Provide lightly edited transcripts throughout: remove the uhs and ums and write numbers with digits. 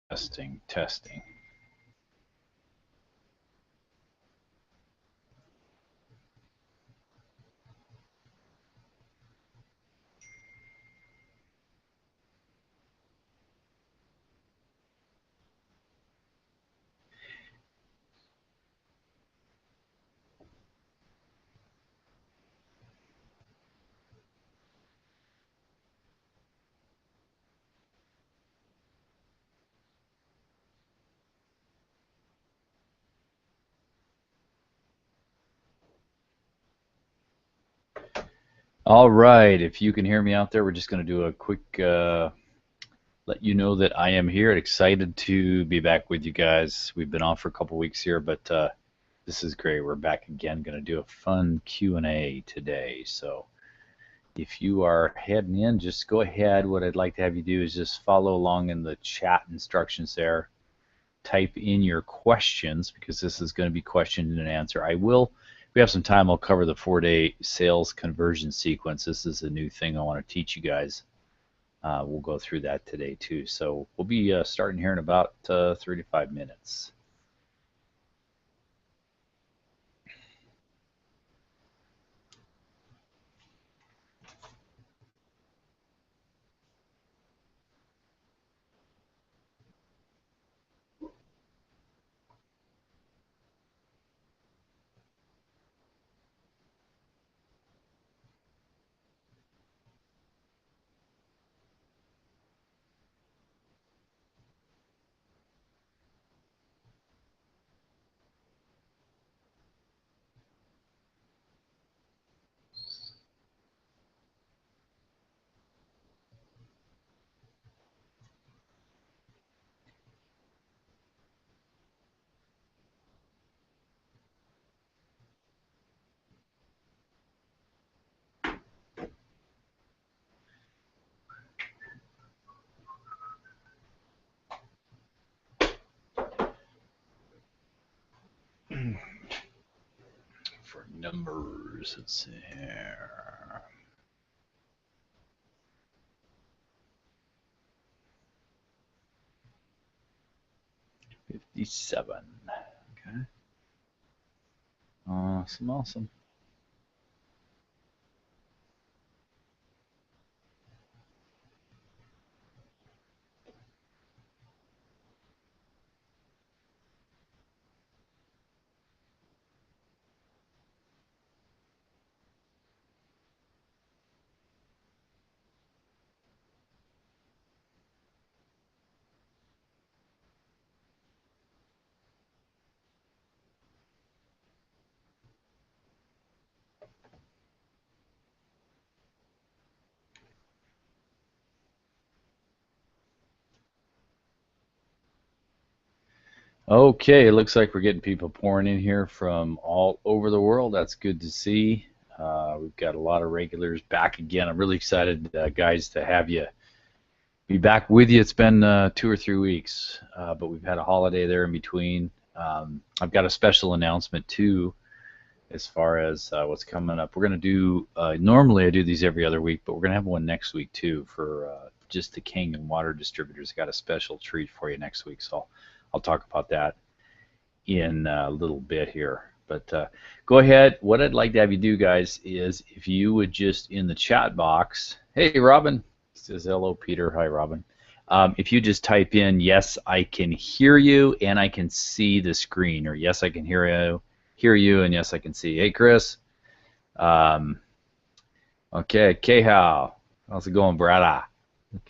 Testing, testing. All right, if you can hear me out there, we're just going to do a quick let you know that I am here and excited to be back with you guys. We've been off for a couple weeks here, but this is great. We're back again, going to do a fun Q&A today. So if you are heading in, just go ahead. What I'd like to have you do is just follow along in the chat instructions there. Type in your questions because this is going to be question and answer. If we have some time, I'll cover the 4-day sales conversion sequence. This is a new thing I want to teach you guys. We'll go through that today too. So we'll be starting here in about 3 to 5 minutes. For numbers, let's see here. 57. Okay. Awesome, awesome. Okay, it looks like we're getting people pouring in here from all over the world. That's good to see. We've got a lot of regulars back again. I'm really excited, guys, to have you be back with you. It's been 2 or 3 weeks, but we've had a holiday there in between. I've got a special announcement too, as far as what's coming up. We're going to do, normally I do these every other week, but we're going to have one next week too for just the King and Water distributors. Got a special treat for you next week, so I'll talk about that in a little bit here. But go ahead. What I'd like to have you do, guys, is if you would just in the chat box, hey, Robin, says hello, Peter. Hi, Robin. If you just type in, yes, I can hear you and I can see the screen, or yes, I can hear you, and yes, I can see. Hey, Chris. Um, okay, Khal. How's it going, brother?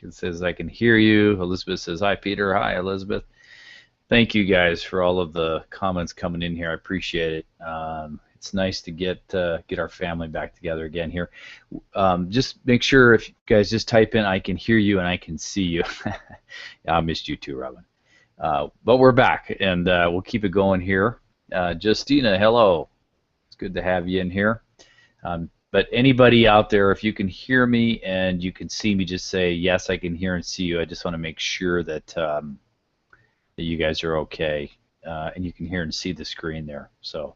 It says I can hear you. Elizabeth says, hi, Peter. Hi, Elizabeth. Thank you guys for all of the comments coming in here. I appreciate it. It's nice to get our family back together again here. Just make sure if you guys just type in I can hear you and I can see you. I missed you too, Robin. But we're back and we'll keep it going here. Justina, hello. It's good to have you in here. But anybody out there, if you can hear me and you can see me, just say yes, I can hear and see you. I just want to make sure that that you guys are okay, and you can hear and see the screen there. So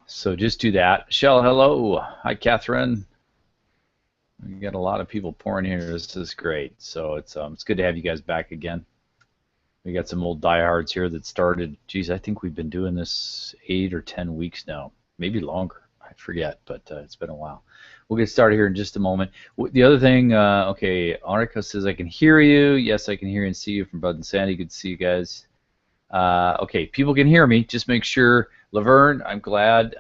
just do that. Michelle, hello. Hi, Catherine. We got a lot of people pouring here. This is great. So it's good to have you guys back again. We got some old diehards here that started. Geez, I think we've been doing this 8 or 10 weeks now, maybe longer. I forget, but it's been a while. We'll get started here in just a moment. The other thing, okay, Annika says I can hear you. Yes, I can hear and see you from Bud and Sandy. Good to see you guys. Okay, people can hear me. Just make sure. Laverne, I'm glad.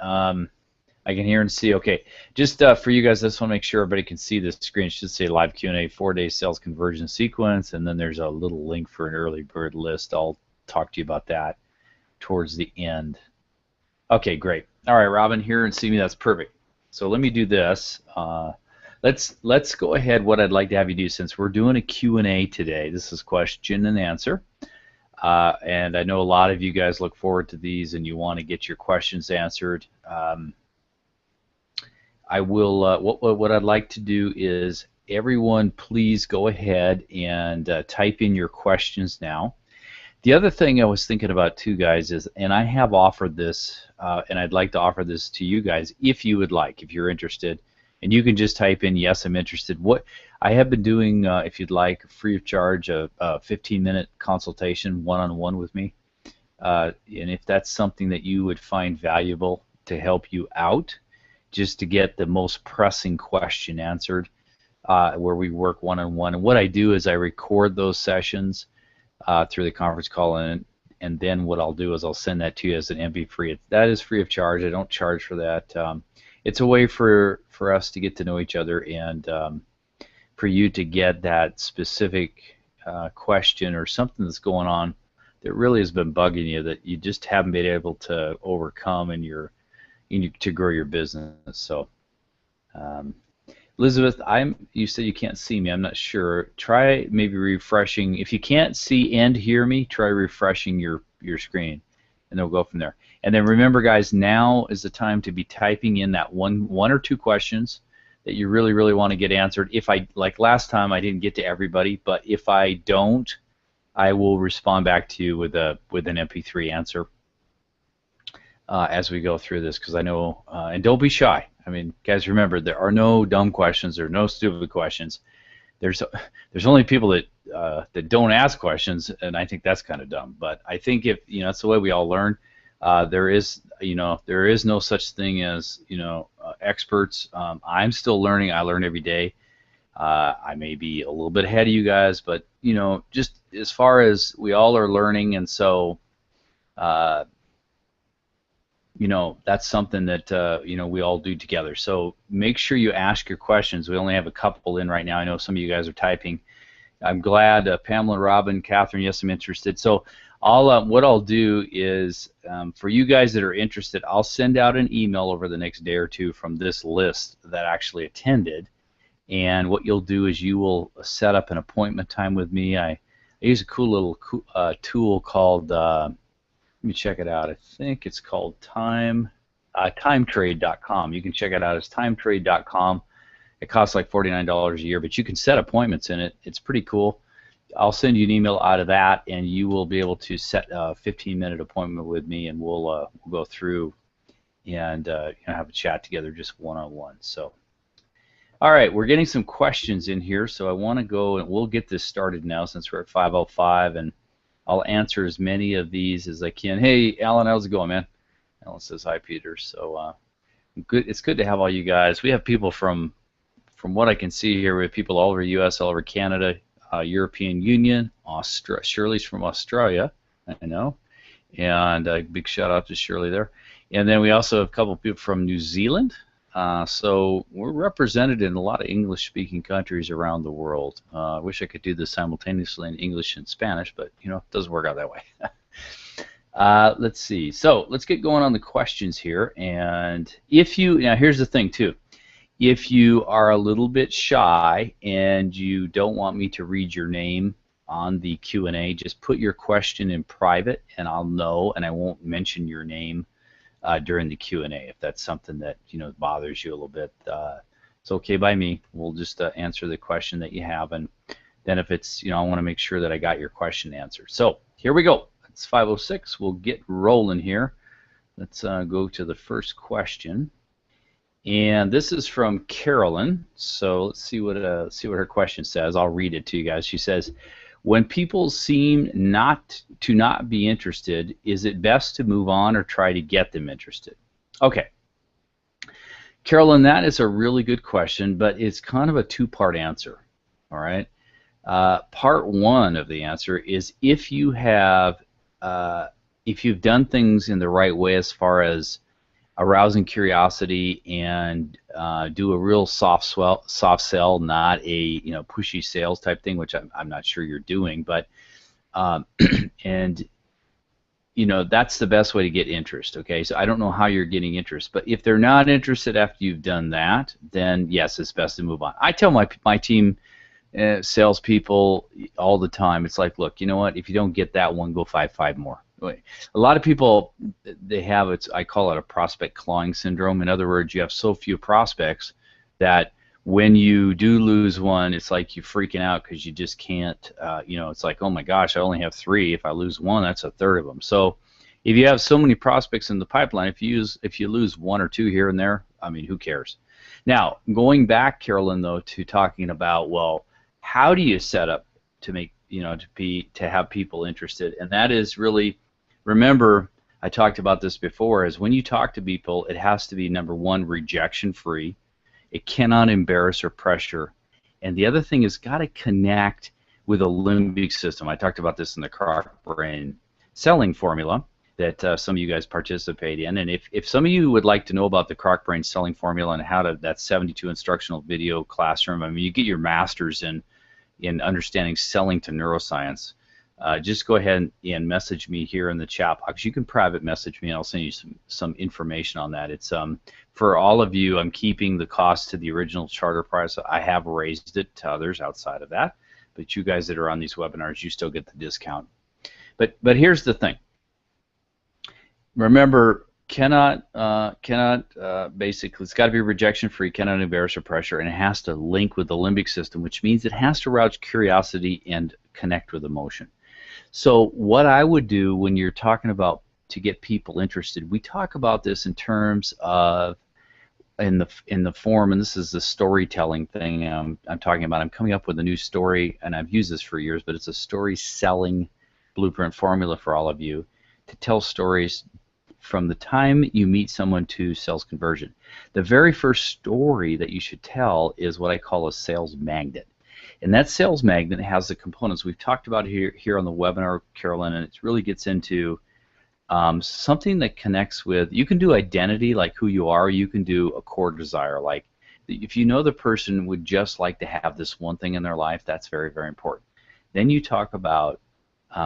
I can hear and see. Okay, just for you guys, I just want to make sure everybody can see this screen. It should say live Q&A 4-day sales conversion sequence, and then there's a little link for an early bird list. I'll talk to you about that towards the end. Okay, great. All right, Robin, hear and see me. That's perfect. So let me do this. Let's go ahead. What I'd like to have you do, since we're doing a Q&A today, this is question and answer. And I know a lot of you guys look forward to these and you want to get your questions answered. I will. What I'd like to do is everyone, please go ahead and type in your questions now. The other thing I was thinking about too, guys, is, and I have offered this, and I'd like to offer this to you guys if you would like, if you're interested, and you can just type in yes, I'm interested. What I have been doing, if you'd like, free of charge, a 15-minute consultation one-on-one with me, and if that's something that you would find valuable to help you out, just to get the most pressing question answered, where we work one-on-one. And what I do is I record those sessions through the conference call, and then what I'll do is I'll send that to you as an MP3. That is free of charge. I don't charge for that. It's a way for us to get to know each other, and for you to get that specific question or something that's going on that really has been bugging you that you just haven't been able to overcome to grow your business. So, Elizabeth, you said you can't see me. I'm not sure. Try maybe refreshing. If you can't see and hear me, try refreshing your screen, and then we'll go from there. And then remember, guys, now is the time to be typing in that one or two questions that you really, really want to get answered. If like last time, I didn't get to everybody, but if I don't, I will respond back to you with an MP3 answer as we go through this, because I know, and don't be shy. I mean, guys, remember, there are no dumb questions. There are no stupid questions. There's only people that don't ask questions, and I think that's kind of dumb. But I think if that's the way we all learn. There is no such thing as experts. I'm still learning. I learn every day. I may be a little bit ahead of you guys, but just as far as we all are learning, and so that's something that we all do together. So make sure you ask your questions. We only have a couple in right now. I know some of you guys are typing. I'm glad, Pamela, Robin, Catherine, yes, I'm interested. So what I'll do is, for you guys that are interested, I'll send out an email over the next day or two from this list that actually attended. And what you'll do is you will set up an appointment time with me. I use a cool little tool called, let me check it out. I think it's called timetrade.com. You can check it out as timetrade.com. It costs like $49 a year, but you can set appointments in it. It's pretty cool. I'll send you an email out of that, and you will be able to set a 15-minute appointment with me, and we'll go through and have a chat together, just one-on-one. So, all right, we're getting some questions in here, so I want to go and we'll get this started now since we're at 5:05, and I'll answer as many of these as I can. Hey, Alan, how's it going, man? Alan says hi, Peter. So good. It's good to have all you guys. We have people from what I can see here. We have people all over the U.S., all over Canada, European Union, Shirley's from Australia, I know, and a big shout out to Shirley there. And then we also have a couple of people from New Zealand. So we're represented in a lot of English-speaking countries around the world. I wish I could do this simultaneously in English and Spanish, but it doesn't work out that way. Let's see. So let's get going on the questions here. And now here's the thing too. If you are a little bit shy and you don't want me to read your name on the Q&A, just put your question in private, and I'll know, and I won't mention your name during the Q&A. If that's something that bothers you a little bit, it's okay by me. We'll just answer the question that you have, and then if it's I want to make sure that I got your question answered. So here we go. It's 5:06. We'll get rolling here. Let's go to the first question. And this is from Carolyn. So let's see what her question says. I'll read it to you guys. She says, When people seem not be interested, is it best to move on or try to get them interested? Okay, Carolyn, that is a really good question, but it's kind of a two-part answer. All right. Part one of the answer is if you've done things in the right way as far as arousing curiosity and do a real soft sell, not a pushy sales type thing, which I'm not sure you're doing, but and that's the best way to get interest. Okay, so I don't know how you're getting interest, but if they're not interested after you've done that, then yes, it's best to move on. I tell my team, salespeople all the time, it's like, look, you know what? If you don't get that one, go five more. A lot of people, they have I call it a prospect clawing syndrome. In other words, you have so few prospects that when you do lose one, it's like you're freaking out because you just can't. It's like, oh my gosh, I only have 3. If I lose one, that's a third of them. So if you have so many prospects in the pipeline, if you lose 1 or 2 here and there, I mean, who cares? Now, going back, Carolyn, though, to talking about, well, how do you set up to make to have people interested? And that is really, remember, I talked about this before, is when you talk to people, it has to be, number one, rejection free. It cannot embarrass or pressure. And the other thing is got to connect with a limbic system. I talked about this in the Croc Brain selling formula that some of you guys participate in. And if some of you would like to know about the Croc Brain selling formula and how to, that 72 instructional video classroom, I mean, you get your master's in understanding selling to neuroscience. Just go ahead and message me here in the chat box. You can private message me, and I'll send you some information on that. It's for all of you, I'm keeping the cost to the original charter price. I have raised it to others outside of that, but you guys that are on these webinars, you still get the discount. But here's the thing. Remember, basically, it's got to be rejection free, cannot embarrass or pressure, and it has to link with the limbic system, which means it has to arouse curiosity and connect with emotion. So what I would do when you're talking about to get people interested, we talk about this in terms of in the form, and this is the storytelling thing I'm talking about. I'm coming up with a new story, and I've used this for years, but it's a story selling blueprint formula for all of you to tell stories from the time you meet someone to sales conversion. The very first story that you should tell is what I call a sales magnet. And that sales magnet has the components we've talked about here on the webinar, Carolyn, and it really gets into something that connects with, you can do identity, like who you are. You can do a core desire, like if you know the person would just like to have this one thing in their life, that's very, very important. Then you talk about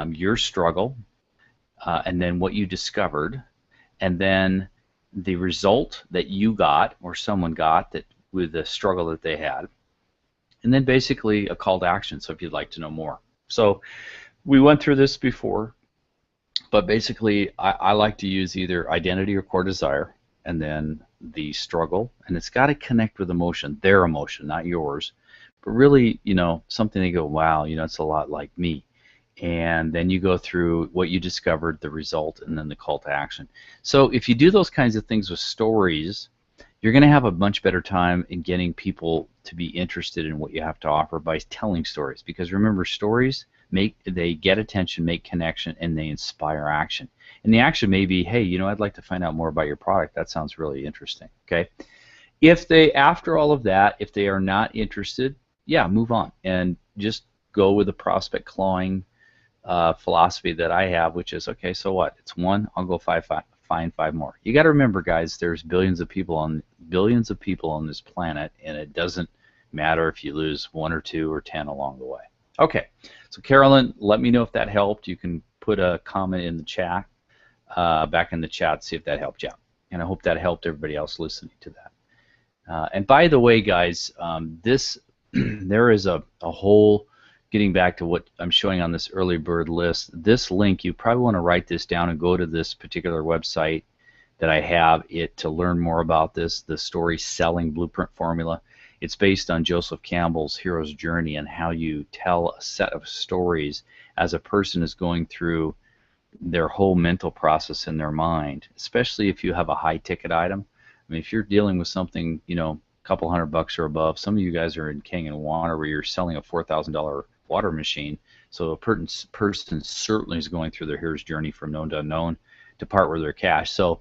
your struggle, and then what you discovered, and then the result that you got or someone got that with the struggle that they had. And then basically a call to action, so if you'd like to know more. So we went through this before, but basically I like to use either identity or core desire, and then the struggle, and it's got to connect with emotion, their emotion, not yours, but really, something they go, wow, it's a lot like me. And then you go through what you discovered, the result, and then the call to action. So if you do those kinds of things with stories, you're going to have a much better time in getting people to be interested in what you have to offer by telling stories. Because remember, stories they get attention, make connection, and they inspire action. And the action may be, hey, I'd like to find out more about your product. That sounds really interesting. Okay. If they, after all of that, if they are not interested, yeah, move on and just go with the prospect clawing philosophy that I have, which is, okay, so what? It's 1. I'll go find 5 more. You got to remember, guys, there's billions of people on this planet, and it doesn't matter if you lose 1 or 2 or 10 along the way. Okay, so Carolyn, let me know if that helped. You can put a comment in the chat, back in the chat, see if that helped you out. And I hope that helped everybody else listening to that. And by the way, guys, there is a whole, getting back to what I'm showing on this early bird list, this link, you probably want to write this down and go to this particular website that I have it to learn more about this, the story selling blueprint formula. It's based on Joseph Campbell's Hero's Journey and how you tell a set of stories as a person is going through their whole mental process in their mind, especially if you have a high ticket item. I mean, if you're dealing with something, a couple $100 or above, some of you guys are in King and Water where you're selling a $4,000 water machine, So a person certainly is going through their hero's journey from known to unknown to part with their cash. So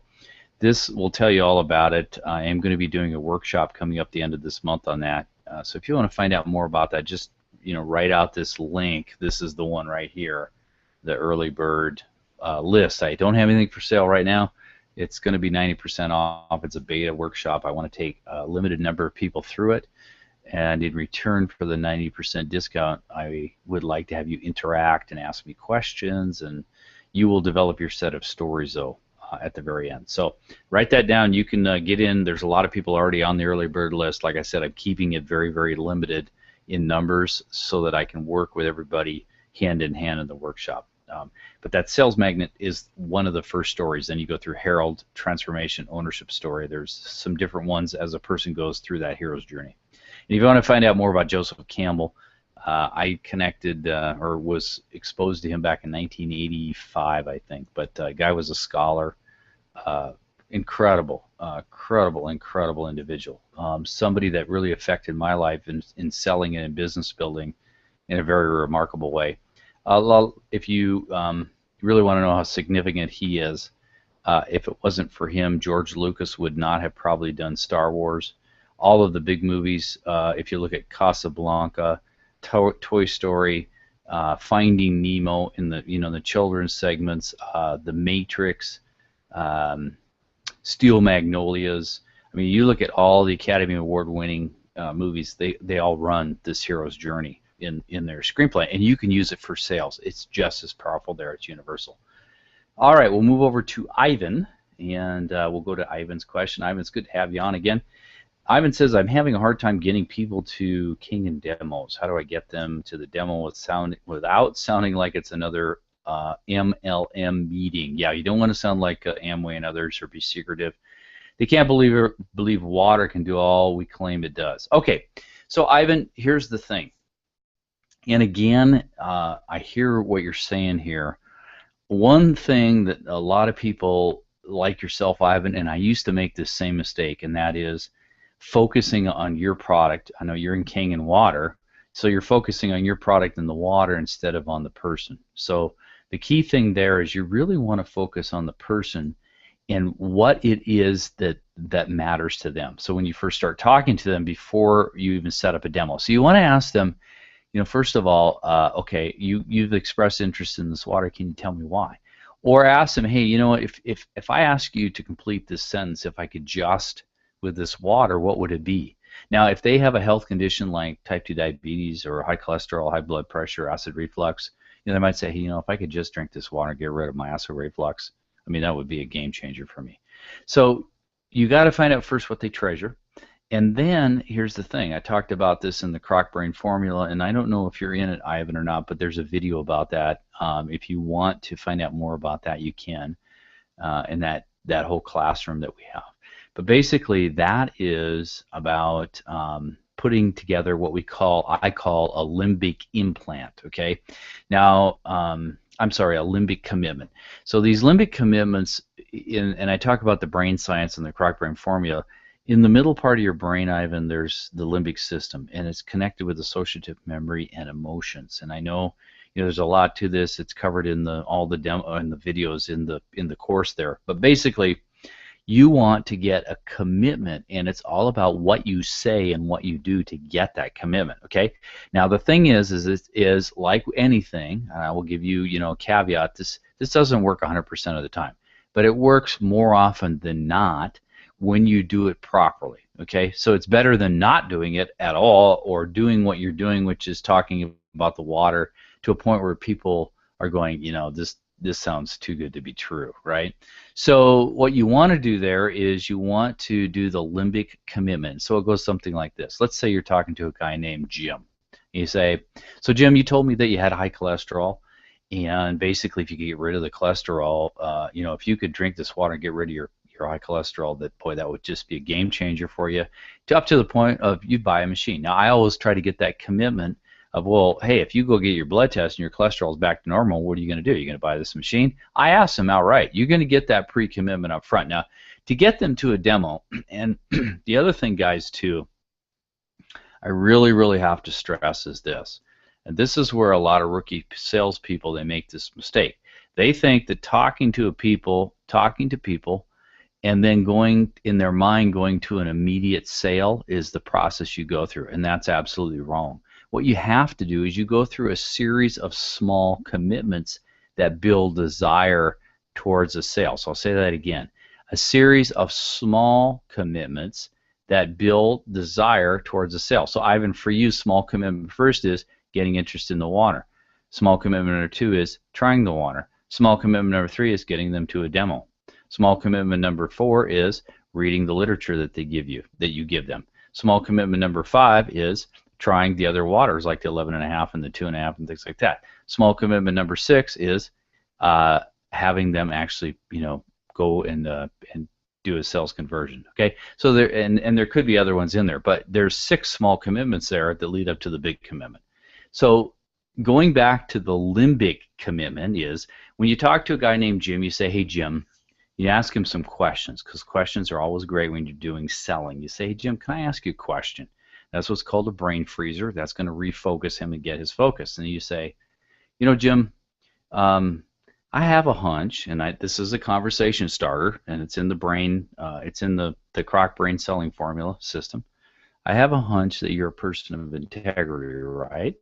this will tell you all about it. I am going to be doing a workshop coming up the end of this month on that. So if you want to find out more about that, just write out this link. This is the one right here, the early bird list. I don't have anything for sale right now. It's going to be 90% off. It's a beta workshop. I want to take a limited number of people through it, and in return for the 90% discount, I would like to have you interact and ask me questions, and you will develop your set of stories though at the very end. So write that down. You can get in. There's a lot of people already on the early bird list. Like I said, I'm keeping it very, very limited in numbers so that I can work with everybody hand in hand in the workshop. But that sales magnet is one of the first stories. Then you go through Herald, transformation, ownership story. There's some different ones as a person goes through that hero's journey. And if you want to find out more about Joseph Campbell, I connected or was exposed to him back in 1985, I think. But guy was a scholar, incredible individual. Somebody that really affected my life in selling and in business building in a very remarkable way. If you really want to know how significant he is, if it wasn't for him, George Lucas would not have probably done Star Wars. All of the big movies, if you look at Casablanca, Toy Story, Finding Nemo in the the children's segments, The Matrix, Steel Magnolias. I mean, you look at all the Academy Award-winning movies; they all run this hero's journey in their screenplay, and you can use it for sales. It's just as powerful there. It's universal. All right, we'll move over to Ivan, and we'll go to Ivan's question. Ivan, it's good to have you on again. Ivan says, I'm having a hard time getting people to King demos. How do I get them to the demo without sounding like it's another MLM meeting? Yeah, you don't want to sound like Amway and others or be secretive. They can't believe water can do all we claim it does. Okay, so Ivan, here's the thing. And again, I hear what you're saying here. One thing that a lot of people like yourself, Ivan, and I used to make this same mistake, and that is focusing on your product. I know you're in King and Water, so you're focusing on your product and the water instead of on the person. So the key thing there is you really want to focus on the person and what it is that matters to them. So when you first start talking to them before you even set up a demo, so you want to ask them, first of all, okay, you've expressed interest in this water. Can you tell me why? Or ask them, hey, if I ask you to complete this sentence, if I could just with this water, what would it be? Now, if they have a health condition like type 2 diabetes or high cholesterol, high blood pressure, acid reflux, they might say, hey, if I could just drink this water and get rid of my acid reflux, I mean, that would be a game changer for me. So you got to find out first what they treasure. And then here's the thing. I talked about this in the Croc Brain Formula, and I don't know if you're in it, Ivan, or not, but there's a video about that. If you want to find out more about that, you can, in that whole classroom that we have. But basically, that is about putting together what I call a limbic implant. Okay, now I'm sorry, a limbic commitment. So these limbic commitments, and I talk about the brain science and the Croc Brain Formula. In the middle part of your brain, Ivan, there's the limbic system, and it's connected with associative memory and emotions. And I know there's a lot to this. It's covered in all the demo and the videos in the course there. But basically, you want to get a commitment, and it's all about what you say and what you do to get that commitment. Okay. Now the thing is like anything, and I will give you a caveat. This doesn't work 100% of the time, but it works more often than not when you do it properly. Okay. So it's better than not doing it at all, or doing what you're doing, which is talking about the water to a point where people are going, this sounds too good to be true, right? So what you want to do there is you want to do the limbic commitment. So it goes something like this. Let's say you're talking to a guy named Jim. You say, so Jim, you told me that you had high cholesterol, and basically if you could get rid of the cholesterol, if you could drink this water and get rid of your high cholesterol, that would just be a game changer for you, up to the point of you buy a machine. Now I always try to get that commitment of, well, hey, if you go get your blood test and your cholesterol is back to normal, what are you going to do? You're going to buy this machine? I asked them outright. You're going to get that pre-commitment up front. Now, to get them to a demo, and the other thing, guys, too, I really, really have to stress is this. And this is where a lot of rookie salespeople, they make this mistake. They think that talking to people, and then going in their mind going to an immediate sale is the process you go through, and that's absolutely wrong. What you have to do is you go through a series of small commitments that build desire towards a sale. So I'll say that again. A series of small commitments that build desire towards a sale. So Ivan, for you, small commitment first is getting interest in the water. Small commitment number 2 is trying the water. Small commitment number 3 is getting them to a demo. Small commitment number 4 is reading the literature that you give them. Small commitment number 5 is trying the other waters like the 11.5 and the 2.5 and things like that. Small commitment number 6 is having them actually, go and do a sales conversion. Okay, so there and there could be other ones in there, but there's 6 small commitments there that lead up to the big commitment. So going back to the limbic commitment is when you talk to a guy named Jim, you say, "Hey Jim," you ask him some questions, because questions are always great when you're doing selling. You say, "Hey Jim, can I ask you a question?" That's what's called a brain freezer. That's going to refocus him and get his focus. And you say, "Jim, I have a hunch," and this is a conversation starter, and it's in the brain, it's in the Kroc brain selling formula system. "I have a hunch that you're a person of integrity, right?"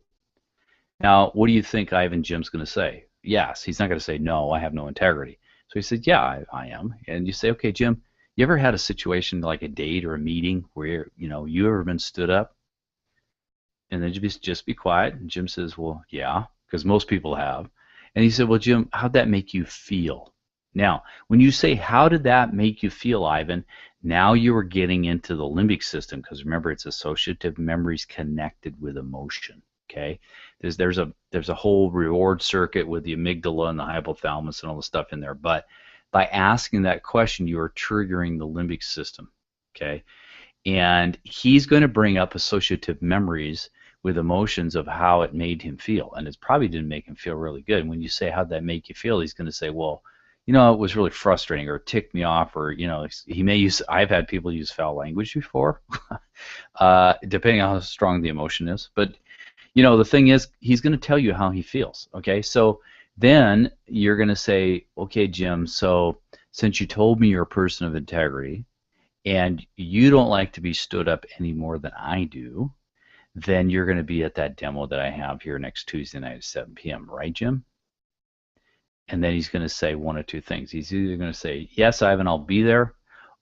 Now, what do you think Ivan Jim's going to say? Yes. He's not going to say, "No, I have no integrity." So he said, "Yeah, I am." And you say, "Okay, Jim, you ever had a situation like a date or a meeting where you ever been stood up?" And then just be quiet. And Jim says, "Well, yeah," because most people have. And he said, "Well, Jim, how'd that make you feel?" Now, when you say, "How did that make you feel, Ivan?" now you are getting into the limbic system, because remember, it's associative memories connected with emotion. Okay, there's a whole reward circuit with the amygdala and the hypothalamus and all the stuff in there. But by asking that question, you are triggering the limbic system. Okay, and he's going to bring up associative memories with emotions of how it made him feel, and it probably didn't make him feel really good. And when you say, "How'd that make you feel?" he's going to say, "Well, it was really frustrating, or it ticked me off," or he may use. I've had people use foul language before, depending on how strong the emotion is. But the thing is, he's going to tell you how he feels. Okay, so then you're going to say, "Okay, Jim, so since you told me you're a person of integrity, and you don't like to be stood up any more than I do, then you're going to be at that demo that I have here next Tuesday night at 7 p.m., right, Jim?" And then he's going to say one of two things. He's either going to say, "Yes, Ivan, I'll be there,"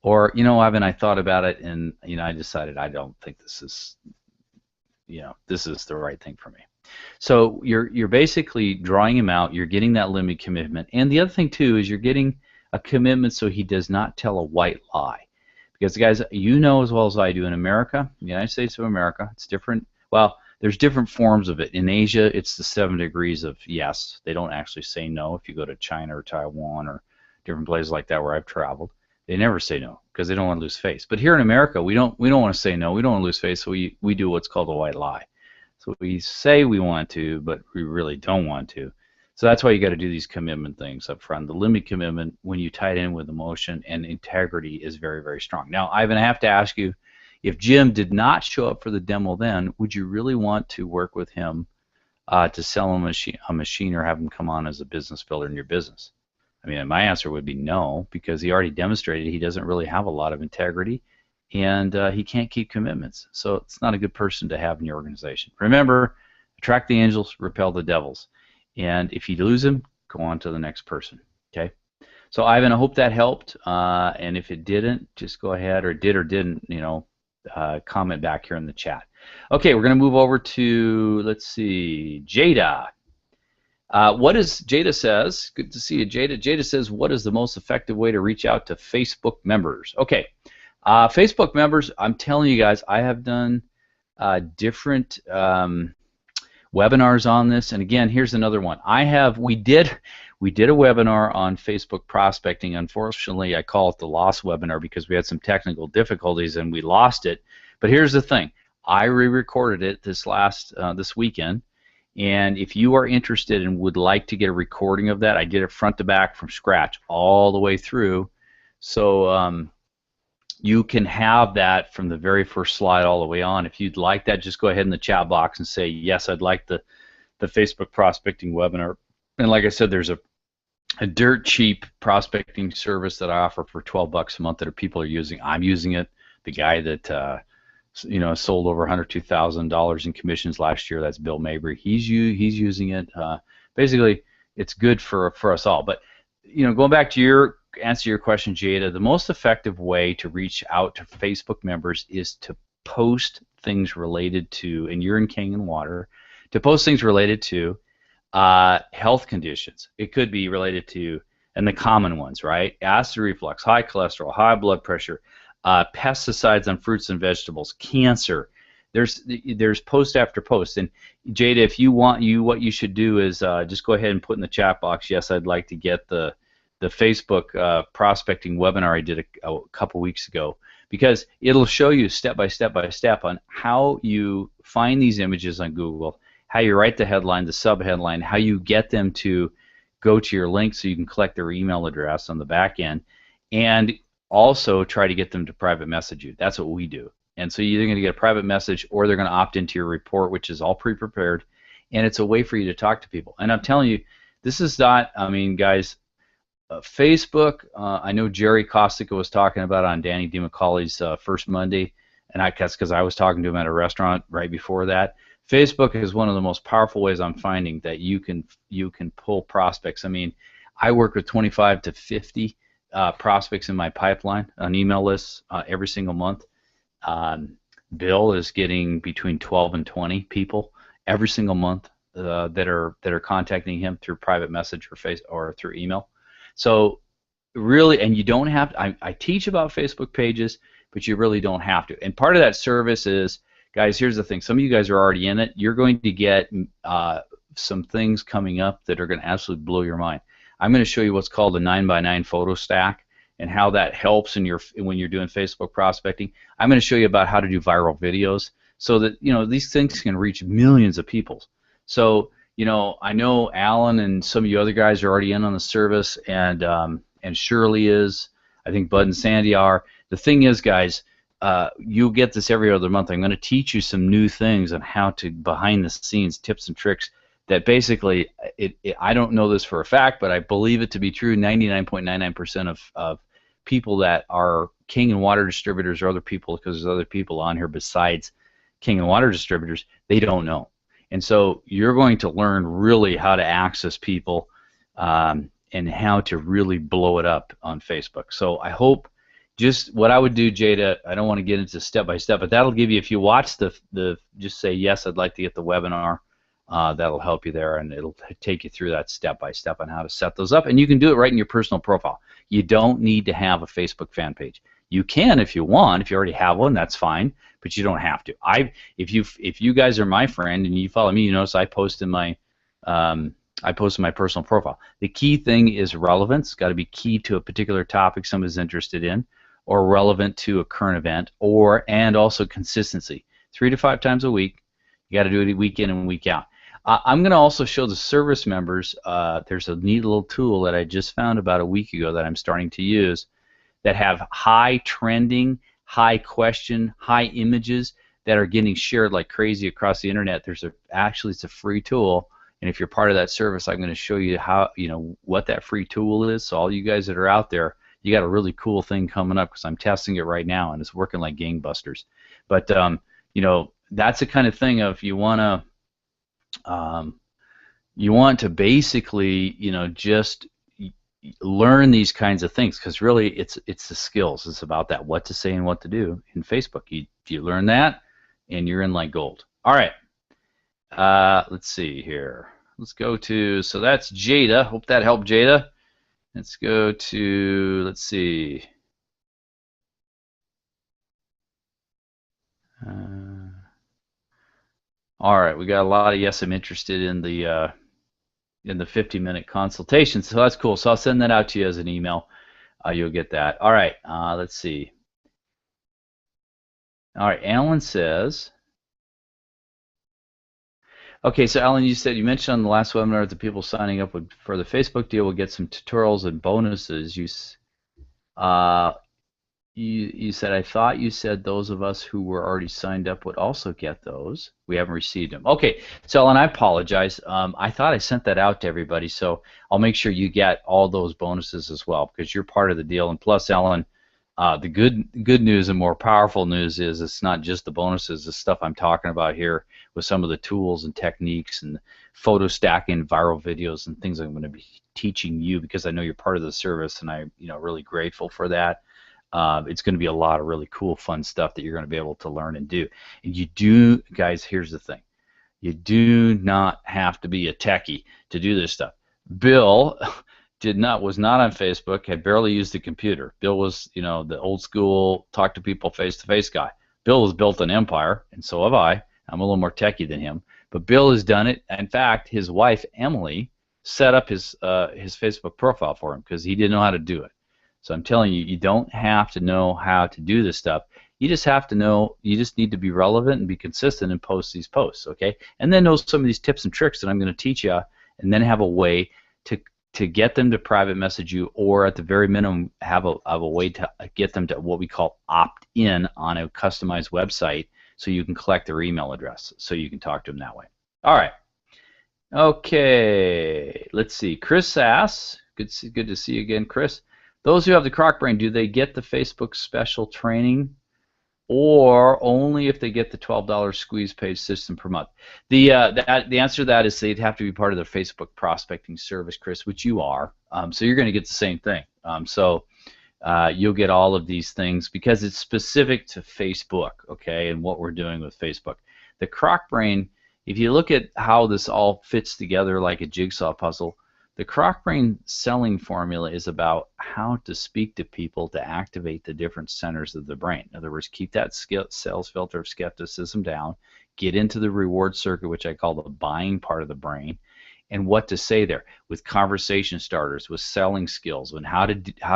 or, "Ivan, I thought about it, and I decided I don't think this is the right thing for me." So you're basically drawing him out. You're getting that limbic commitment. And the other thing too is you're getting a commitment so he does not tell a white lie. Because guys, as well as I do, in America, the United States of America, it's different. Well, there's different forms of it. In Asia, it's the 7 degrees of yes. They don't actually say no. If you go to China or Taiwan or different places like that where I've traveled, they never say no because they don't want to lose face. But here in America, we don't want to say no. We don't want to lose face, so we do what's called a white lie. So we say we want to, but we really don't want to. So that's why you got to do these commitment things up front. The limbic commitment, when you tie it in with emotion and integrity, is very, very strong. Now, Ivan, I have to ask you, if Jim did not show up for the demo then, would you really want to work with him to sell him a machine or have him come on as a business builder in your business? I mean, my answer would be no, because he already demonstrated he doesn't really have a lot of integrity, and he can't keep commitments. So it's not a good person to have in your organization. Remember, attract the angels, repel the devils. And if you lose him, go on to the next person. Okay? So, Ivan, I hope that helped. And if it didn't, just go ahead, or did or didn't, comment back here in the chat. Okay, we're going to move over to, let's see, Jada. Jada says, good to see you, Jada. Jada says, what is the most effective way to reach out to Facebook members? Okay, Facebook members, I'm telling you guys, I have done different webinars on this, and again, here's another one. We did a webinar on Facebook prospecting. Unfortunately, I call it the lost webinar because we had some technical difficulties and we lost it. But here's the thing: I re-recorded it this weekend, and if you are interested and would like to get a recording of that, I did it front to back from scratch all the way through. So you can have that from the very first slide all the way on. If you'd like that, just go ahead in the chat box and say, yes, I'd like the the Facebook prospecting webinar. And like I said, there's a dirt cheap prospecting service that I offer for $12 a month that people are using. I'm using it. The guy that sold over $102,000 in commissions last year, that's Bill Mabry. He's using it. Basically, it's good for us all. But going back to answer your question, Jada, the most effective way to reach out to Facebook members is to post things related to, and you're in King and Water, to post things related to health conditions. It could be related to, and the common ones, right? Acid reflux, high cholesterol, high blood pressure, pesticides on fruits and vegetables, cancer. There's post after post. And Jada, if you want, what you should do is just go ahead and put in the chat box, yes, I'd like to get the Facebook prospecting webinar I did a couple weeks ago, because it'll show you step by step on how you find these images on Google, how you write the headline, the subheadline, how you get them to go to your link so you can collect their email address on the back end, and also try to get them to private message you. That's what we do. And so you're either going to get a private message or they're going to opt into your report, which is all pre-prepared, and it's a way for you to talk to people. And I'm telling you, this is not, I mean, guys, Facebook, I know Jerry Costico was talking about on Danny DiMacauley's First Monday, and that's because I was talking to him at a restaurant right before that. Facebook is one of the most powerful ways I'm finding that you can pull prospects. I mean, I work with 25 to 50 prospects in my pipeline on email lists every single month. Bill is getting between 12 and 20 people every single month that are contacting him through private message or through email. So really, and you don't have to, I teach about Facebook pages, but you really don't have to. And part of that service is, guys, here's the thing. Some of you guys are already in it. You're going to get some things coming up that are going to absolutely blow your mind. I'm going to show you what's called a 9x9 photo stack and how that helps when you're doing Facebook prospecting. I'm going to show you about how to do viral videos so that these things can reach millions of people. So I know Alan and some of you other guys are already in on the service, and Shirley is. I think Bud and Sandy are. The thing is, guys, you'll get this every other month. I'm going to teach you some new things on how to behind the scenes tips and tricks that basically, I don't know this for a fact, but I believe it to be true. 99.99% of people that are King and Water distributors or other people, because there's other people on here besides King and Water distributors, they don't know. And so you're going to learn really how to access people and how to really blow it up on Facebook. So I hope just what I would do, Jada, I don't want to get into step by step, but that'll give you, if you watch just say, yes, I'd like to get the webinar, that'll help you there, and it'll take you through that step by step on how to set those up. And you can do it right in your personal profile. You don't need to have a Facebook fan page. You can if you want. If you already have one, that's fine, but you don't have to. If you guys are my friend and you follow me, you notice I post in my personal profile. The key thing is relevance. It's got to be key to a particular topic somebody's interested in, or relevant to a current event, and also consistency. 3 to 5 times a week. You got to do it week in and week out. I'm going to also show the service members. There's a neat little tool that I just found about a week ago that I'm starting to use, that have high trending, high question, high images that are getting shared like crazy across the internet. Actually, it's a free tool, and if you're part of that service, I'm going to show you how, what that free tool is. So all you guys that are out there, you got a really cool thing coming up, because I'm testing it right now and it's working like gangbusters. But that's the kind of thing of you want to basically just learn these kinds of things, because really it's the skills. It's about that, what to say and what to do in Facebook. You learn that, and you're in like gold. All right. Let's see here. Let's go to, so that's Jada. Hope that helped, Jada. Let's go to, let's see. All right, we got a lot of yes, I'm interested in the 50-minute consultation, so that's cool. So I'll send that out to you as an email. You'll get that. All right, let's see. All right, Alan says, okay, so Alan, you mentioned on the last webinar that the people signing up for the Facebook deal will get some tutorials and bonuses. You said, I thought you said those of us who were already signed up would also get those. We haven't received them. Okay, so Ellen, I apologize. I thought I sent that out to everybody, so I'll make sure you get all those bonuses as well because you're part of the deal. And plus, Ellen, the good news and more powerful news is it's not just the bonuses, the stuff I'm talking about here with some of the tools and techniques and photo stacking, viral videos, and things I'm going to be teaching you because I know you're part of the service, and I'm really grateful for that. It's going to be a lot of really cool, fun stuff that you're going to be able to learn and do. And you do, guys, here's the thing. You do not have to be a techie to do this stuff. Bill was not on Facebook, had barely used the computer. Bill was, the old school talk to people face to face guy. Bill has built an empire, and so have I. I'm a little more techie than him, but Bill has done it. In fact, his wife Emily set up his Facebook profile for him because he didn't know how to do it. So I'm telling you, you don't have to know how to do this stuff. You just have to know, you just need to be relevant and be consistent and post these posts, okay? And then know some of these tips and tricks that I'm going to teach you, and then have a way to get them to private message you, or at the very minimum, have a way to get them to what we call opt-in on a customized website so you can collect their email address so you can talk to them that way. All right. Okay, let's see. Chris asks, good to see you again, Chris. Those who have the Croc Brain, do they get the Facebook special training, or only if they get the $12 squeeze page system per month? The answer to that is they'd have to be part of the Facebook prospecting service, Chris, which you are. So you're going to get the same thing. You'll get all of these things because it's specific to Facebook, okay, and what we're doing with Facebook. The Croc Brain, if you look at how this all fits together like a jigsaw puzzle, the Croc Brain selling formula is about how to speak to people to activate the different centers of the brain. In other words, keep that sales filter of skepticism down, get into the reward circuit, which I call the buying part of the brain, and what to say there with conversation starters, with selling skills, and how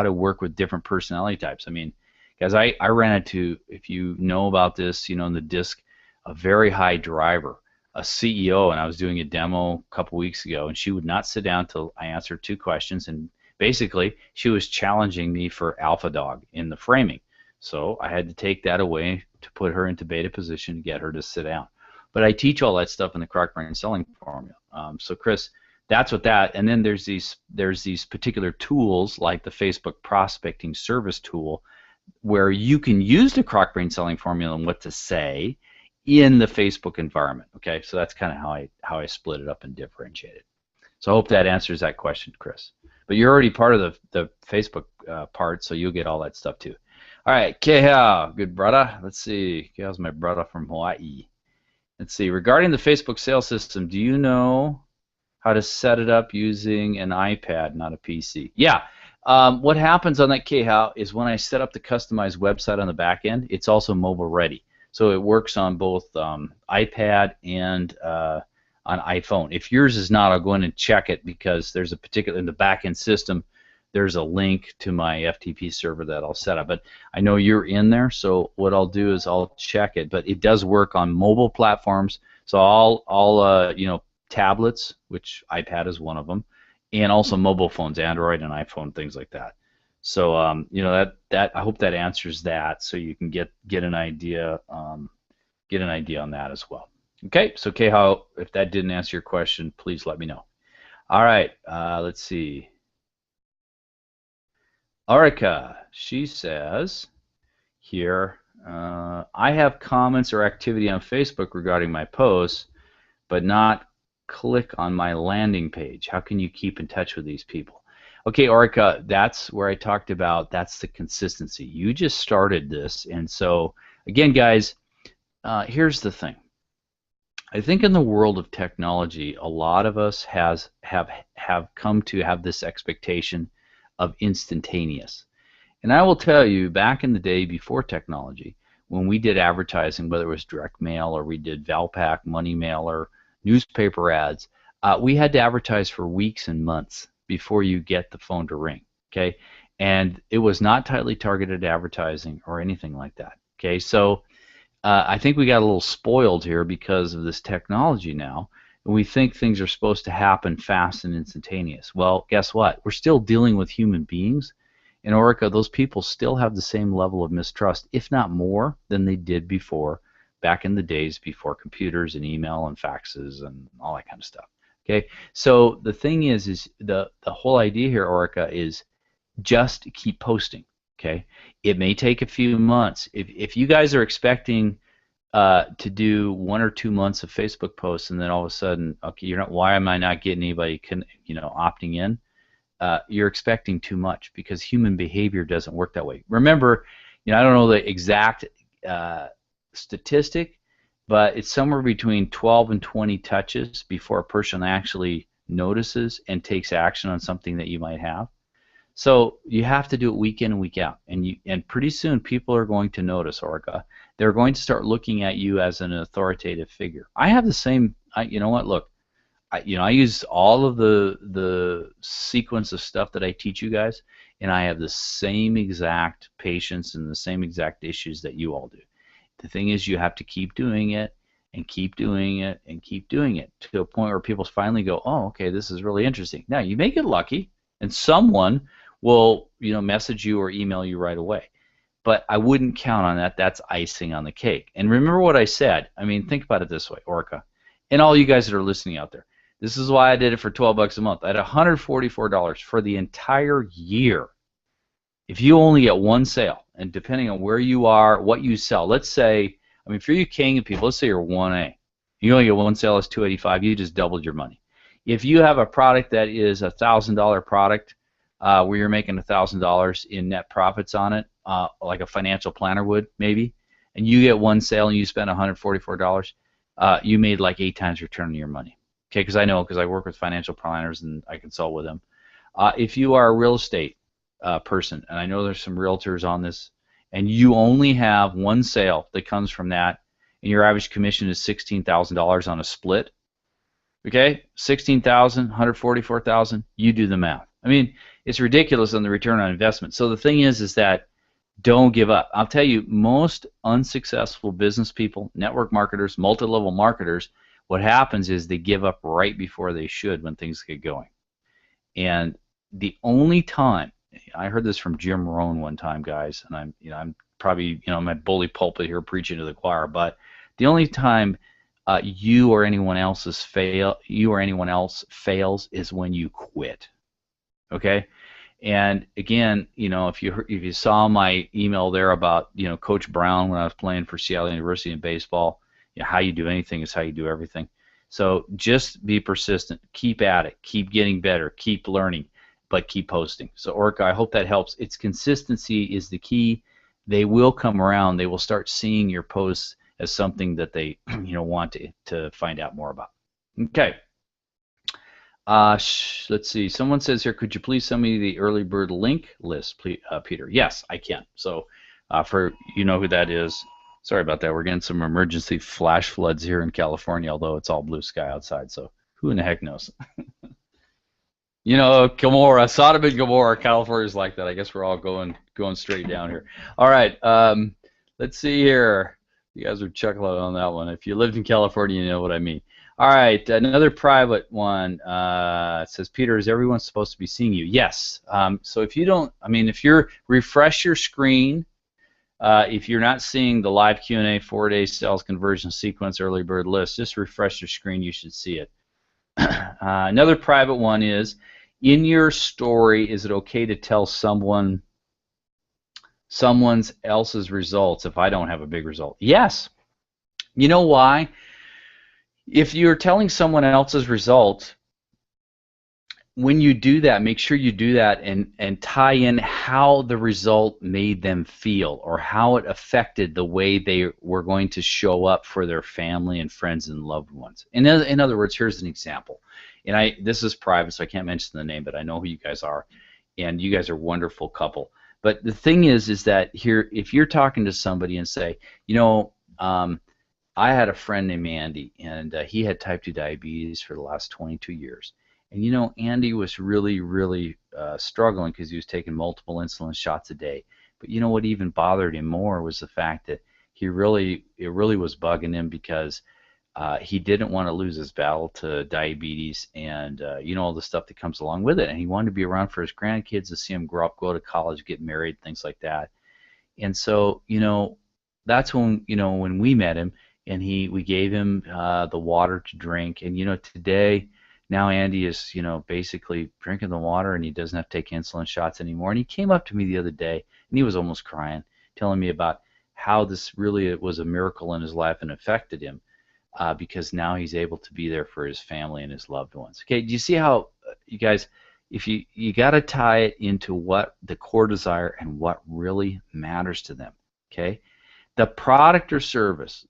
to work with different personality types. I mean, guys, I ran into, if you know about this, in the disc, a very high driver, a CEO, and I was doing a demo a couple weeks ago, and she would not sit down till I answered 2 questions, and basically she was challenging me for alpha dog in the framing. So I had to take that away to put her into beta position to get her to sit down. But I teach all that stuff in the Croc Brain selling formula. So Chris, that's what that, and then there's these particular tools like the Facebook prospecting service tool where you can use the Croc Brain selling formula and what to say in the Facebook environment. Okay, so that's kind of how I split it up and differentiate it. So I hope that answers that question, Chris. But you're already part of the Facebook part, so you'll get all that stuff too. All right, Kehao, good brother. Let's see. Kehao's my brother from Hawaii. Let's see. Regarding the Facebook sales system, do you know how to set it up using an iPad, not a PC? Yeah. What happens on that, Kehao, is when I set up the customized website on the back end, it's also mobile ready. So it works on both iPad and on iPhone. If yours is not, I'll go in and check it because there's a particular, in the back-end system, there's a link to my FTP server that I'll set up. But I know you're in there, so what I'll do is I'll check it. But it does work on mobile platforms. So all tablets, which iPad is one of them, and also mobile phones, Android and iPhone, things like that. So that I hope that answers that, so you can get an idea on that as well. Okay, so Kehao, if that didn't answer your question, please let me know. All right, let's see. Arika, she says here, I have comments or activity on Facebook regarding my posts, but not click on my landing page. How can you keep in touch with these people? Okay, Orica, that's where I talked about, that's the consistency. You just started this, and so, again, guys, here's the thing. I think in the world of technology, a lot of us have come to have this expectation of instantaneous. And I will tell you, back in the day before technology, when we did advertising, whether it was direct mail or we did Valpak, money mailer, newspaper ads, we had to advertise for weeks and months before you get the phone to ring, okay? And it was not tightly targeted advertising or anything like that, okay? So I think we got a little spoiled here because of this technology now, and we think things are supposed to happen fast and instantaneous. Well, guess what? We're still dealing with human beings, in Orica, those people still have the same level of mistrust, if not more, than they did before, back in the days before computers and email and faxes and all that kind of stuff. Okay, so the thing is the whole idea here, Orica, is just keep posting. Okay, it may take a few months. If you guys are expecting to do 1 or 2 months of Facebook posts, and then all of a sudden, okay, you're not. Why am I not getting anybody, opting in? You're expecting too much, because human behavior doesn't work that way. Remember, I don't know the exact statistic, but it's somewhere between 12 and 20 touches before a person actually notices and takes action on something that you might have. So you have to do it week in and week out, and pretty soon people are going to notice, Orica. They're going to start looking at you as an authoritative figure. I have the same. You know what? Look, I use all of the sequence of stuff that I teach you guys, and I have the same exact patients and the same exact issues that you all do. The thing is, you have to keep doing it and keep doing it and keep doing it to a point where people finally go, oh, okay, this is really interesting. Now, you may get lucky, and someone will, message you or email you right away. But I wouldn't count on that. That's icing on the cake. And remember what I said. I mean, think about it this way, Orica, and all you guys that are listening out there. This is why I did it for $12 a month. I had $144 for the entire year. If you only get one sale, and depending on where you are, what you sell, let's say, if you're King of people, let's say you're 1A. You only get one sale, it's $285. You just doubled your money. If you have a product that is a $1,000 product, where you're making $1,000 in net profits on it, like a financial planner would maybe, and you get one sale and you spend $144, you made like 8 times return on your money. Okay, because I work with financial planners and I consult with them. If you are a real estate person, and I know there's some realtors on this, and you only have one sale that comes from that, and your average commission is $16,000 on a split. Okay, 16,000, 144,000. You do the math. It's ridiculous on the return on investment. So the thing is that don't give up. I'll tell you, most unsuccessful business people, network marketers, multi-level marketers, what happens is they give up right before they should when things get going. And the only time, I heard this from Jim Rohn one time, guys, and I'm probably my bully pulpit here preaching to the choir, but the only time you or anyone else fails is when you quit. Okay, and again, if you saw my email there about Coach Brown when I was playing for Seattle University in baseball, how you do anything is how you do everything. So just be persistent, keep at it, keep getting better, keep learning, but keep posting. So Orica, I hope that helps. It's consistency is the key. They will come around. They will start seeing your posts as something that they want to find out more about. Okay. Let's see. Someone says here, could you please send me the early bird link list, please, Peter? Yes, I can. So for who that is. Sorry about that. We're getting some emergency flash floods here in California, although it's all blue sky outside. So who in the heck knows? Gomorrah, Sodom and Gomorrah, California's like that. I guess we're all going straight down here. All right. Let's see here. You guys are chuckling on that one. If you lived in California, you know what I mean. All right, another private one says, Peter, is everyone supposed to be seeing you? Yes. So if you don't, if you're refresh your screen, if you're not seeing the live Q&A 4-day sales conversion sequence early bird list, just refresh your screen. You should see it. Another private one is, in your story, is it okay to tell someone else's results if I don't have a big result? Yes. You know why? If you're telling someone else's results, when you do that, make sure you do that and tie in how the result made them feel or how it affected the way they were going to show up for their family and friends and loved ones. In other words, here's an example. And this is private, so I can't mention the name, but I know who you guys are, and you guys are a wonderful couple. But the thing is that here, if you're talking to somebody and say, I had a friend named Andy, and he had type 2 diabetes for the last 22 years. And Andy was really, really struggling because he was taking multiple insulin shots a day. But what even bothered him more was the fact that it really was bugging him because He didn't want to lose his battle to diabetes and you know, all the stuff that comes along with it. And he wanted to be around for his grandkids to see them grow up, go to college, get married, things like that. And so, you know, that's when, you know, when we met him, and we gave him the water to drink. And you know, today, now Andy is, you know, basically drinking the water, and he doesn't have to take insulin shots anymore. And he came up to me the other day, and he was almost crying, telling me about how this really it was a miracle in his life and affected him, because now he's able to be there for his family and his loved ones. Okay, do you see how, you guys, if you got to tie it into what the core desire and what really matters to them. Okay, the product or service,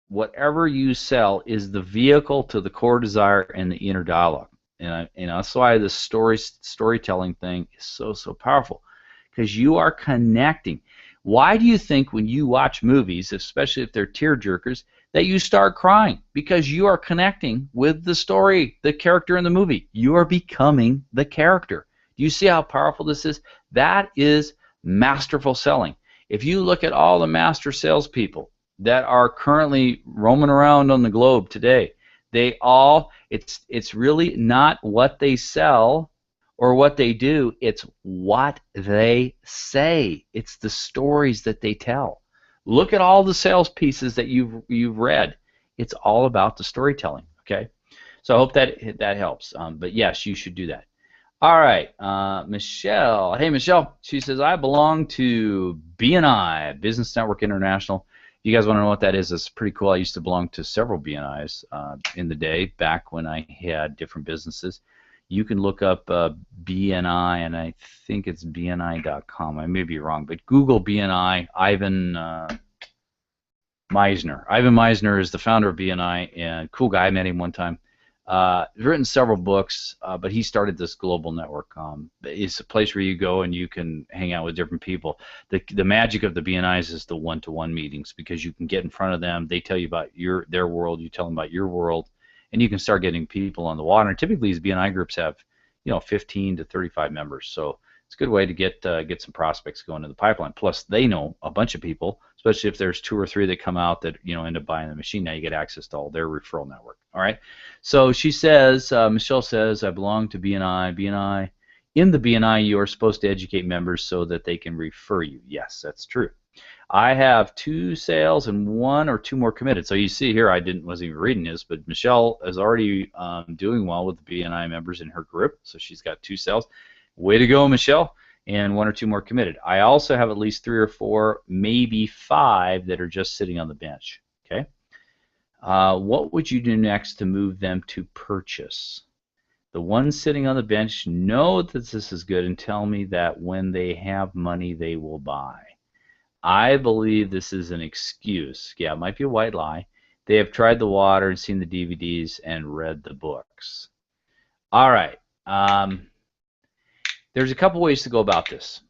whatever you sell, is the vehicle to the core desire and the inner dialogue. And that's why the storytelling thing is so powerful, because you are connecting. Why do you think when you watch movies, especially if they're tear jerkers, that you start crying? Because you are connecting with the story, the character in the movie. You are becoming the character. Do you see how powerful this is? That is masterful selling. If you look at all the master salespeople that are currently roaming around on the globe today, they all, it's really not what they sell or what they do, it's what they say. It's the stories that they tell. Look at all the sales pieces that you've read. It's all about the storytelling. Okay, so I hope that helps. But yes, you should do that. All right, Michelle. Hey, Michelle. She says, I belong to BNI, Business Network International. If you guys want to know what that is, it's pretty cool. I used to belong to several BNIs in the day, back when I had different businesses. You can look up BNI, and I think it's BNI.com. I may be wrong, but Google BNI. Ivan Meisner. Ivan Meisner is the founder of BNI, and cool guy. I met him one time. He's written several books, but he started this global network. It's a place where you go and you can hang out with different people. The magic of the BNIs is the one-to-one meetings, because you can get in front of them. They tell you about their world. You tell them about your world. And you can start getting people on the water. And typically, these BNI groups have, you know, 15 to 35 members. So it's a good way to get some prospects going in the pipeline. Plus, they know a bunch of people, especially if there's 2 or 3 that come out that, you know, end up buying the machine. Now you get access to all their referral network. All right. So she says, Michelle says, I belong to BNI. BNI. In the BNI, you are supposed to educate members so that they can refer you. Yes, that's true. I have 2 sales and 1 or 2 more committed. So you see here, I wasn't even reading this, but Michelle is already doing well with the BNI members in her group. So she's got 2 sales. Way to go, Michelle. And 1 or 2 more committed. I also have at least 3 or 4, maybe 5 that are just sitting on the bench. Okay. What would you do next to move them to purchase? The ones sitting on the bench know that this is good and tell me that when they have money, they will buy. I believe this is an excuse. Yeah, it might be a white lie. They have tried the water and seen the DVDs and read the books. All right. There's a couple ways to go about this.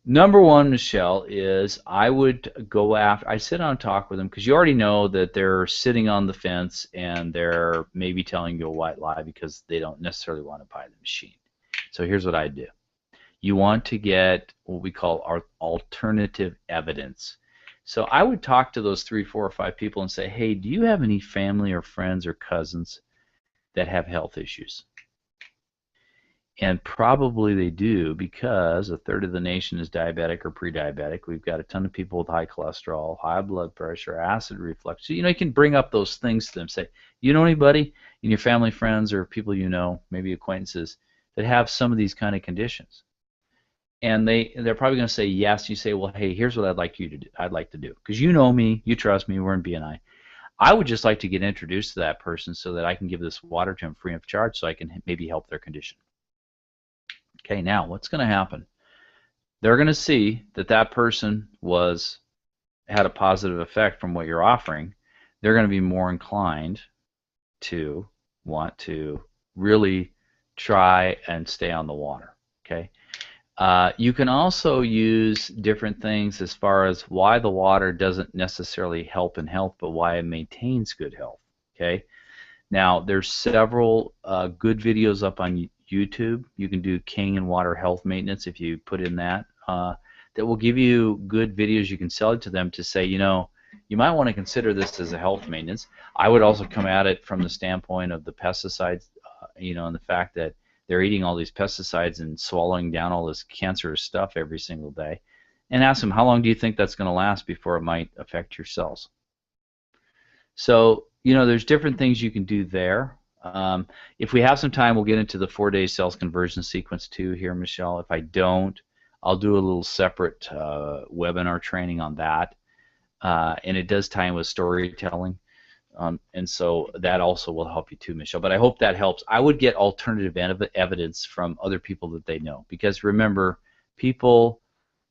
Number 1, Michelle, is I would go after, I sit down and talk with them, because you already know that they're sitting on the fence and they're maybe telling you a white lie because they don't necessarily want to buy the machine. So here's what I do. You want to get what we call our alternative evidence. So I would talk to those 3, 4, or 5 people and say, hey, do you have any family or friends or cousins that have health issues? And probably they do, because 1/3 of the nation is diabetic or pre-diabetic. We've got a ton of people with high cholesterol, high blood pressure, acid reflux. So, you know, you can bring up those things to them. Say, you know anybody in your family, friends, or people you know, maybe acquaintances, that have some of these kind of conditions? And they're probably going to say yes. You say, well, hey, here's what I'd like to do, because you know me, you trust me, we're in BNI. I would just like to get introduced to that person so that I can give this water to them free of charge, so I can maybe help their condition. Okay, now what's going to happen? They're going to see that that person had a positive effect from what you're offering. They're going to be more inclined to want to really try and stay on the water. Okay. You can also use different things as far as why the water doesn't necessarily help in health, but why it maintains good health. Okay. Now, there's several good videos up on YouTube. You can do King and Water Health Maintenance if you put in that. That will give you good videos you can sell it to them to say, you know, you might want to consider this as a health maintenance. I would also come at it from the standpoint of the pesticides, and the fact that they're eating all these pesticides and swallowing down all this cancerous stuff every single day, and ask them, how long do you think that's going to last before it might affect your cells? So, there's different things you can do there. If we have some time, we'll get into the 4-day cells conversion sequence too here, Michelle. If I don't, I'll do a little separate webinar training on that. And it does tie in with storytelling. And so that also will help you too, Michelle. But I hope that helps. I would get alternative evidence from other people that they know. Because remember, people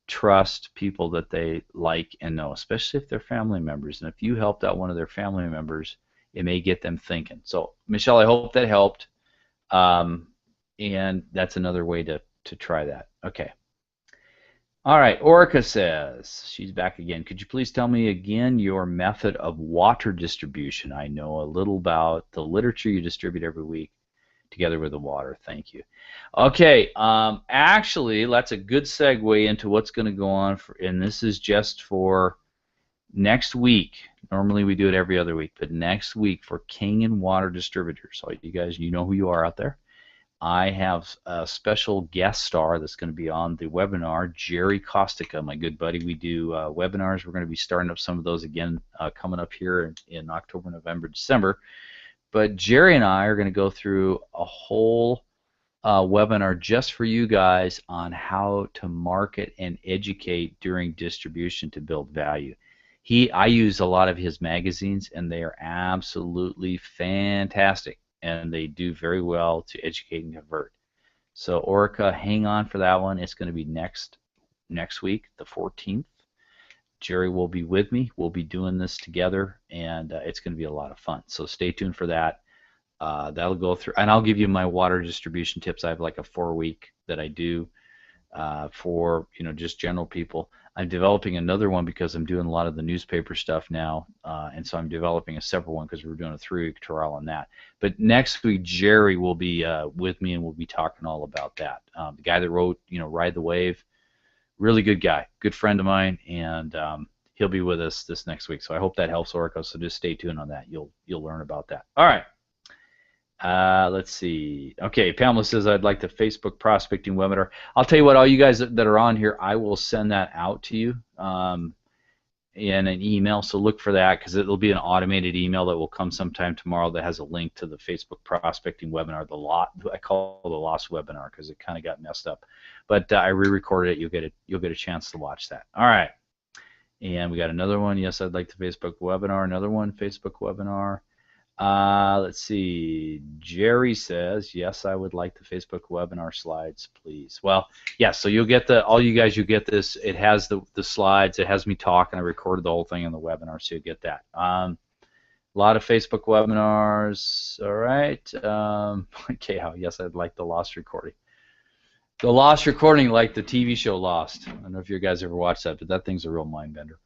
trust people that they like and know, especially if they're family members. And if you helped out one of their family members, it may get them thinking. So, Michelle, I hope that helped. And that's another way to try that. Okay. All right, Orica says, she's back again. Could you please tell me again your method of water distribution? I know a little about the literature you distribute every week together with the water. Thank you. Okay, actually, that's a good segue into what's going to go on, and this is just for next week. Normally we do it every other week, but next week for Kangen Water Distributors. So you guys, you know who you are out there. I have a special guest star that's going to be on the webinar, Jerry Kostica, my good buddy. We do webinars. We're going to be starting up some of those again coming up here in October, November, December. But Jerry and I are going to go through a whole webinar just for you guys on how to market and educate during distribution to build value. I use a lot of his magazines, and they are absolutely fantastic. And they do very well to educate and convert. So Orica, hang on for that one. It's going to be next week, the 14th. Jerry will be with me. We'll be doing this together, and it's going to be a lot of fun. So stay tuned for that. That'll go through, and I'll give you my water distribution tips. I have like a 4-week that I do for just general people. I'm developing another one because I'm doing a lot of the newspaper stuff now, and so I'm developing a separate one because we're doing a 3-week trial on that. But next week, Jerry will be with me, and we'll be talking all about that. The guy that wrote, Ride the Wave, really good guy, good friend of mine, and he'll be with us this next week. So I hope that helps, Orica. So just stay tuned on that. You'll learn about that. All right. Let's see. Okay, Pamela says, I'd like the Facebook prospecting webinar. I'll tell you what, all you guys that are on here, I will send that out to you in an email. So look for that, because it'll be an automated email that will come sometime tomorrow that has a link to the Facebook prospecting webinar. I call it the lost webinar because it kind of got messed up. But I re-recorded it. You'll get a chance to watch that. All right. And we got another one. Yes, I'd like the Facebook webinar. Another one, Facebook webinar. Let's see. Jerry says, yes, I would like the Facebook webinar slides, please. Well, yeah, so you'll get all you guys, you get this. It has the slides. It has me talking. I recorded the whole thing in the webinar, so you'll get that. A lot of Facebook webinars. All right. Okay, yes, I'd like the Lost recording. The Lost recording, like the TV show Lost. I don't know if you guys ever watched that, but that thing's a real mind bender.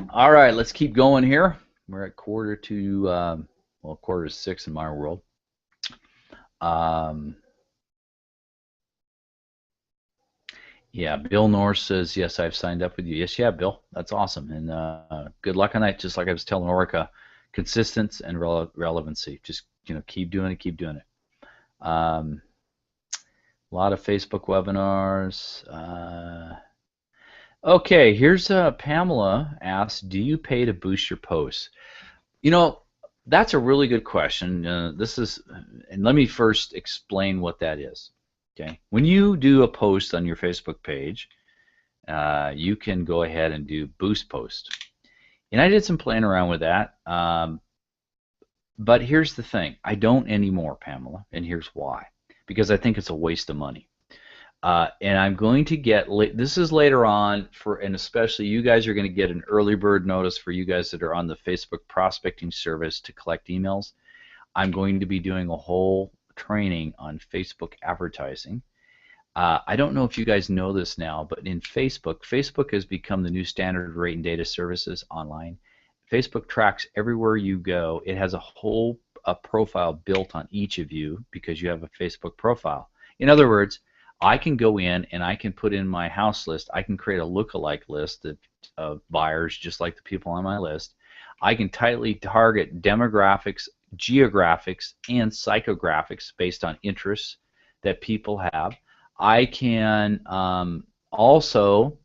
All right, let's keep going here. We're at 5:45 in my world. Yeah, Bill Norris says, yes, I've signed up with you. Yes, yeah, Bill. That's awesome. And good luck on that. Just like I was telling Orica, consistency and relevancy. Just, keep doing it, keep doing it. A lot of Facebook webinars. Okay, here's Pamela asks, do you pay to boost your posts? That's a really good question. And let me first explain what that is. Okay, when you do a post on your Facebook page, you can go ahead and do boost post. And I did some playing around with that. But here's the thing, I don't anymore, Pamela, and here's why. Because I think it's a waste of money. And I'm going to get, this is later on, and especially you guys are going to get an early bird notice for you guys that are on the Facebook prospecting service to collect emails. I'm going to be doing a whole training on Facebook advertising. I don't know if you guys know this now, but in Facebook has become the new standard rate and data services online. Facebook tracks everywhere you go. It has a whole profile built on each of you because you have a Facebook profile. In other words, I can go in and I can put in my house list. I can create a lookalike list of buyers just like the people on my list. I can tightly target demographics, geographics, and psychographics based on interests that people have. I can also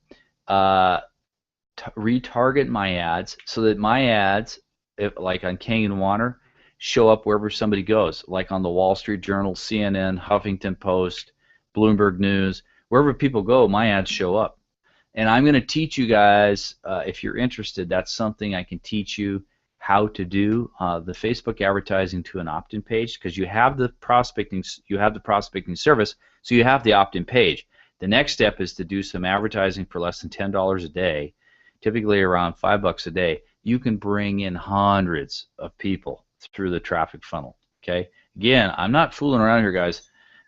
retarget my ads so that my ads, like on Kangen Water, show up wherever somebody goes, like on the Wall Street Journal, CNN, Huffington Post, Bloomberg News, wherever people go, my ads show up. And I'm going to teach you guys, if you're interested, that's something I can teach you how to do, the Facebook advertising to an opt-in page, because you have the prospecting service, so you have the opt-in page. The next step is to do some advertising for less than $10 a day, typically around $5 a day. You can bring in hundreds of people through the traffic funnel. Okay. Again, I'm not fooling around here, guys.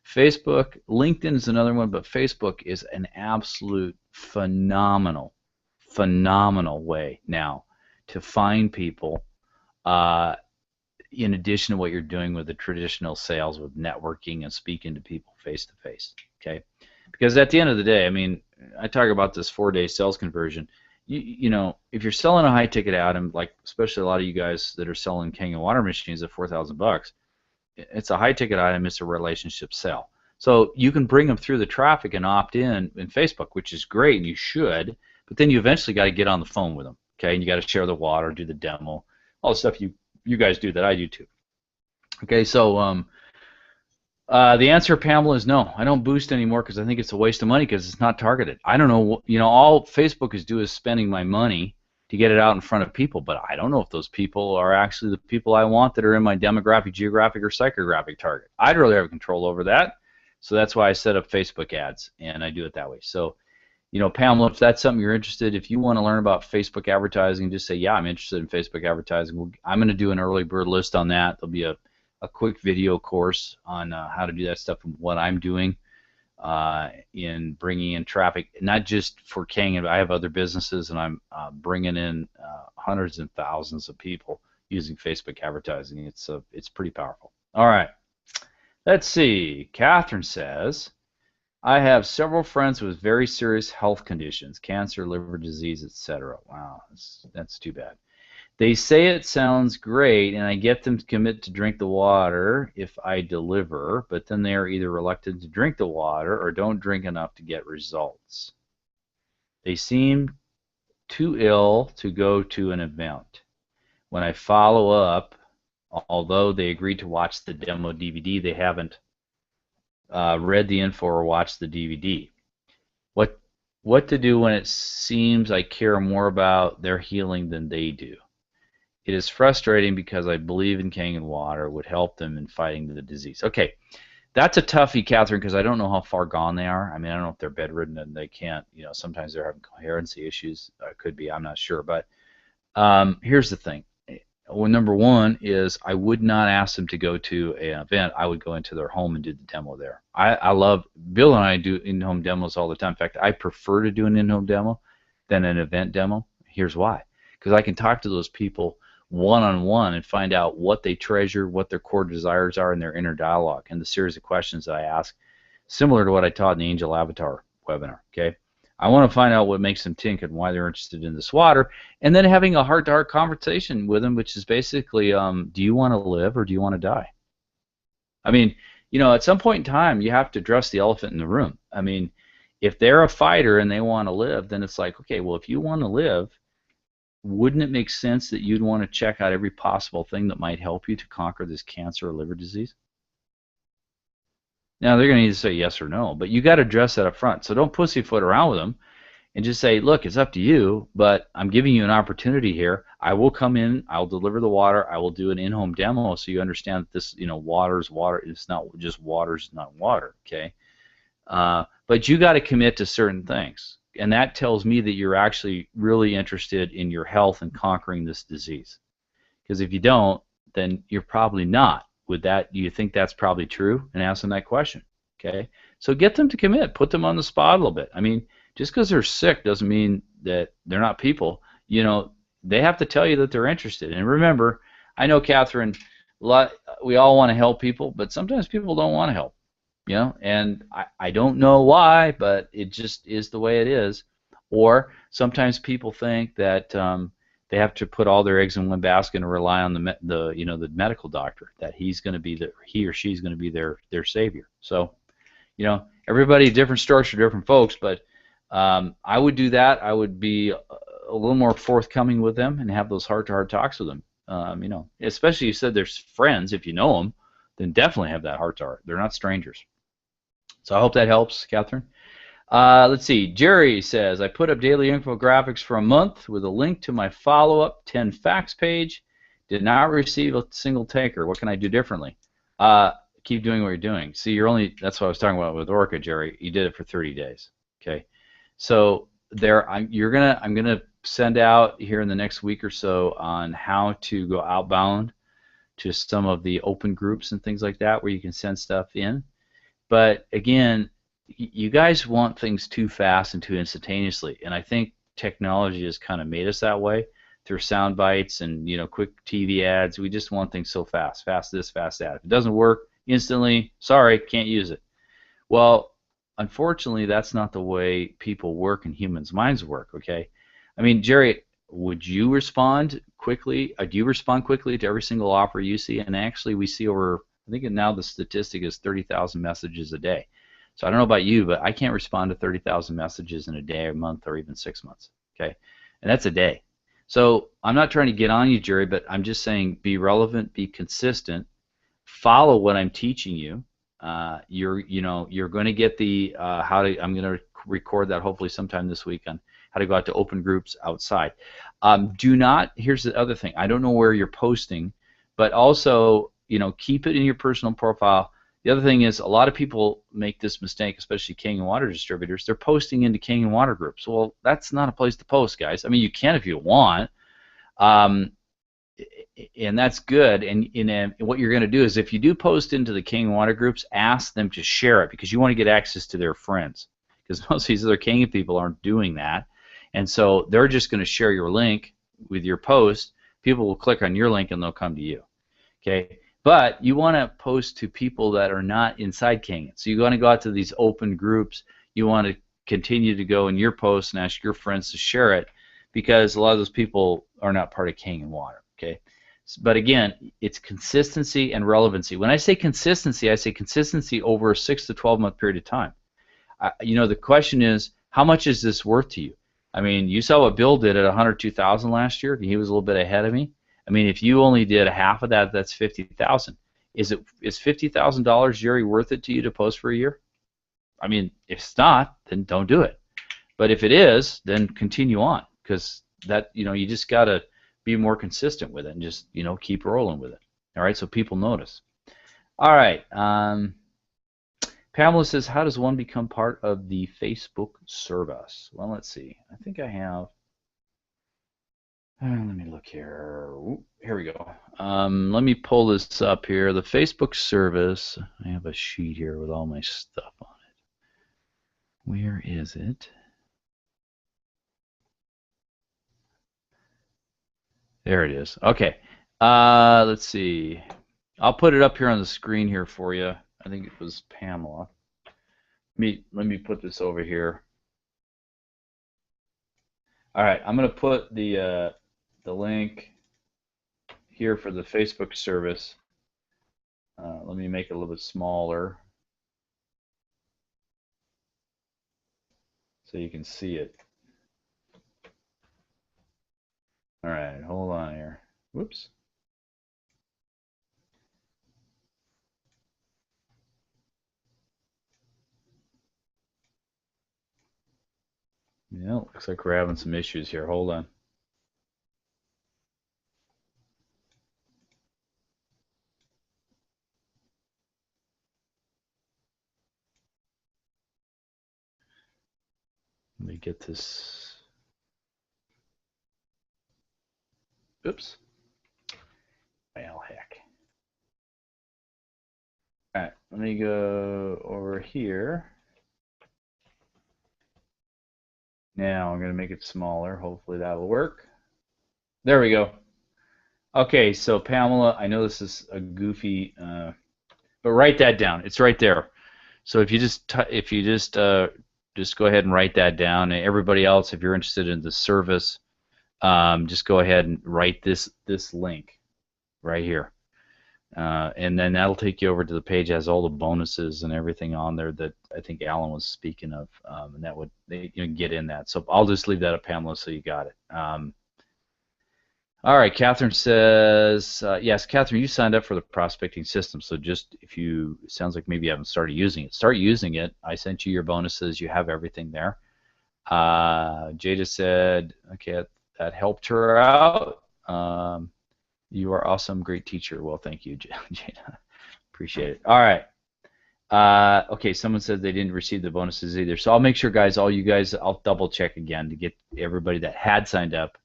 Facebook, LinkedIn is another one, but Facebook is an absolute phenomenal way now to find people, in addition to what you're doing with the traditional sales with networking and speaking to people face to face. Okay, because at the end of the day, I mean, I talk about this 4-day sales conversion. You know, if you're selling a high ticket item, like especially a lot of you guys that are selling Kangen water machines at $4,000, it's a high ticket item. It's a relationship sale. So you can bring them through the traffic and opt in Facebook, which is great, and you should. But then you eventually got to get on the phone with them, okay? And you got to share the water, do the demo, all the stuff you guys do that I do too. Okay, so the answer, Pamela, is no. I don't boost anymore because I think it's a waste of money because it's not targeted. I don't know. You know, all Facebook is doing is spending my money to get it out in front of people, but I don't know if those people are actually the people I want that are in my demographic, geographic, or psychographic target. I'd rather have control over that, so that's why I set up Facebook ads, and I do it that way. So, you know, Pamela, if that's something you're interested, if you want to learn about Facebook advertising, just say, yeah, I'm interested in Facebook advertising. I'm going to do an early bird list on that. There'll be a quick video course on how to do that stuff and what I'm doing in bringing in traffic, not just for Kangen, but I have other businesses, and I'm bringing in hundreds and thousands of people using Facebook advertising. It's pretty powerful. All right, let's see. Catherine says, I have several friends with very serious health conditions, cancer, liver disease, etc. Wow, that's too bad. They say it sounds great, and I get them to commit to drink the water if I deliver, but then they are either reluctant to drink the water or don't drink enough to get results. They seem too ill to go to an event. When I follow up, although they agreed to watch the demo DVD, they haven't read the info or watched the DVD. What to do when it seems I care more about their healing than they do? It is frustrating because I believe in Kangen water would help them in fighting the disease. Okay, that's a toughie, Catherine, because I don't know how far gone they are. I mean, I don't know if they're bedridden and they can't, you know, sometimes they're having coherency issues. Could be, I'm not sure. But here's the thing. Well, number one is I would not ask them to go to an event. I would go into their home and do the demo there. I love, Bill and I do in-home demos all the time. In fact, I prefer to do an in-home demo than an event demo. Here's why. Because I can talk to those people one-on-one and find out what they treasure, what their core desires are in their inner dialogue, and the series of questions that I ask, similar to what I taught in the Angel Avatar webinar. Okay, I want to find out what makes them tick and why they're interested in this water, and then having a heart-to-heart conversation with them, which is basically, do you want to live or do you want to die? I mean, you know, at some point in time, you have to address the elephant in the room. I mean, if they're a fighter and they want to live, then it's like, okay, well, if you want to live, wouldn't it make sense that you'd want to check out every possible thing that might help you to conquer this cancer or liver disease? Now, they're going to need to say yes or no, but you got to address that up front. So don't pussyfoot around with them and just say, look, it's up to you, but I'm giving you an opportunity here. I will come in, I'll deliver the water, I will do an in-home demo so you understand that this, you know, water is water. It's not just water, it's not water, okay? But you got to commit to certain things. And that tells me that you're actually really interested in your health and conquering this disease. Because if you don't, then you're probably not. Would that, do you think that's probably true? And ask them that question. Okay? So get them to commit. Put them on the spot a little bit. I mean, just because they're sick doesn't mean that they're not people. You know, they have to tell you that they're interested. And remember, I know, Catherine, we all want to help people, but sometimes people don't want to help. you know, and I don't know why, but it just is the way it is. Or sometimes people think that they have to put all their eggs in one basket and rely on the medical doctor, that he or she's going to be their savior. So, everybody, different stories for different folks, but I would do that. I would be a little more forthcoming with them and have those heart-to-heart talks with them. Especially you said there's friends. If you know them, then definitely have that heart-to-heart. They're not strangers. So I hope that helps, Catherine. Let's see. Jerry says, I put up daily infographics for a month with a link to my follow-up 10 facts page. Did not receive a single taker. What can I do differently? Keep doing what you're doing. See, that's what I was talking about with Orca, Jerry. You did it for 30 days. Okay. So I'm gonna send out here in the next week or so on how to go outbound to some of the open groups and things like that where you can send stuff in. But again, you guys want things too fast and too instantaneously, and I think technology has kind of made us that way through sound bites and quick TV ads. We just want things so fast this, fast that. If it doesn't work instantly, sorry, can't use it. Well, unfortunately, that's not the way people work and humans' minds work. Okay, I mean, Jerry, would you respond quickly? Do you respond quickly to every single offer you see? And actually, we see over, I think now the statistic is 30,000 messages a day. So I don't know about you, but I can't respond to 30,000 messages in a day, a month, or even 6 months. Okay, and that's a day. So I'm not trying to get on you, Jerry, but I'm just saying be relevant, be consistent, follow what I'm teaching you. You're going to get the I'm going to record that hopefully sometime this week on how to go out to open groups outside. Here's the other thing. I don't know where you're posting, but also keep it in your personal profile. The other thing is a lot of people make this mistake, especially Kangen Water distributors. They're posting into Kangen Water groups. Well, that's not a place to post, guys. I mean, you can if you want. And that's good. And what you're going to do is if you do post into the Kangen Water groups, ask them to share it because you want to get access to their friends. Because most of these other Kangen people aren't doing that. And so they're just going to share your link with your post. People will click on your link and they'll come to you. Okay? But you want to post to people that are not inside Kangen. So you want to go out to these open groups. You want to continue to go in your post and ask your friends to share it because a lot of those people are not part of Kangen Water. Okay? But again, it's consistency and relevancy. When I say consistency over a 6 to 12 month period of time. The question is, how much is this worth to you? I mean, you saw what Bill did at 102,000 last year. He was a little bit ahead of me. I mean, if you only did half of that, that's 50,000. Is $50,000, Jerry, worth it to you to post for a year? I mean, if it's not, then don't do it. But if it is, then continue on because that you just got to be more consistent with it and just keep rolling with it. All right, so people notice. All right. Pamela says, how does one become part of the Facebook service? Well, let's see. I think I have. Let me look here. Ooh, here we go. Let me pull this up here. The Facebook service. I have a sheet here with all my stuff on it. Where is it? There it is. Okay. Let's see. I'll put it up here on the screen here for you. I think it was Pamela. Let me put this over here. All right. I'm going to put the link here for the Facebook service. Let me make it a little bit smaller so you can see it. All right, hold on here. Whoops. Yeah, looks like we're having some issues here. Hold on. Let me get this. Oops. Well, heck. All right, let me go over here. Now I'm going to make it smaller. Hopefully that will work. There we go. Okay, so Pamela, I know this is a goofy, but write that down. It's right there. So if you just go ahead and write that down. And everybody else, if you're interested in the service, just go ahead and write this link right here. And then that'll take you over to the page that has all the bonuses and everything on there that I think Alan was speaking of, and that would you can get in that. So I'll just leave that up, Pamela, so you got it. All right, Catherine says, yes, Catherine, you signed up for the prospecting system, so just it sounds like maybe you haven't started using it. Start using it. I sent you your bonuses. You have everything there. Jada said, okay, that helped her out. You are awesome, great teacher. Well, thank you, Jada. Appreciate it. All right. Okay, someone said they didn't receive the bonuses either. So I'll make sure, guys, all you guys, I'll double check again to get everybody that had signed up.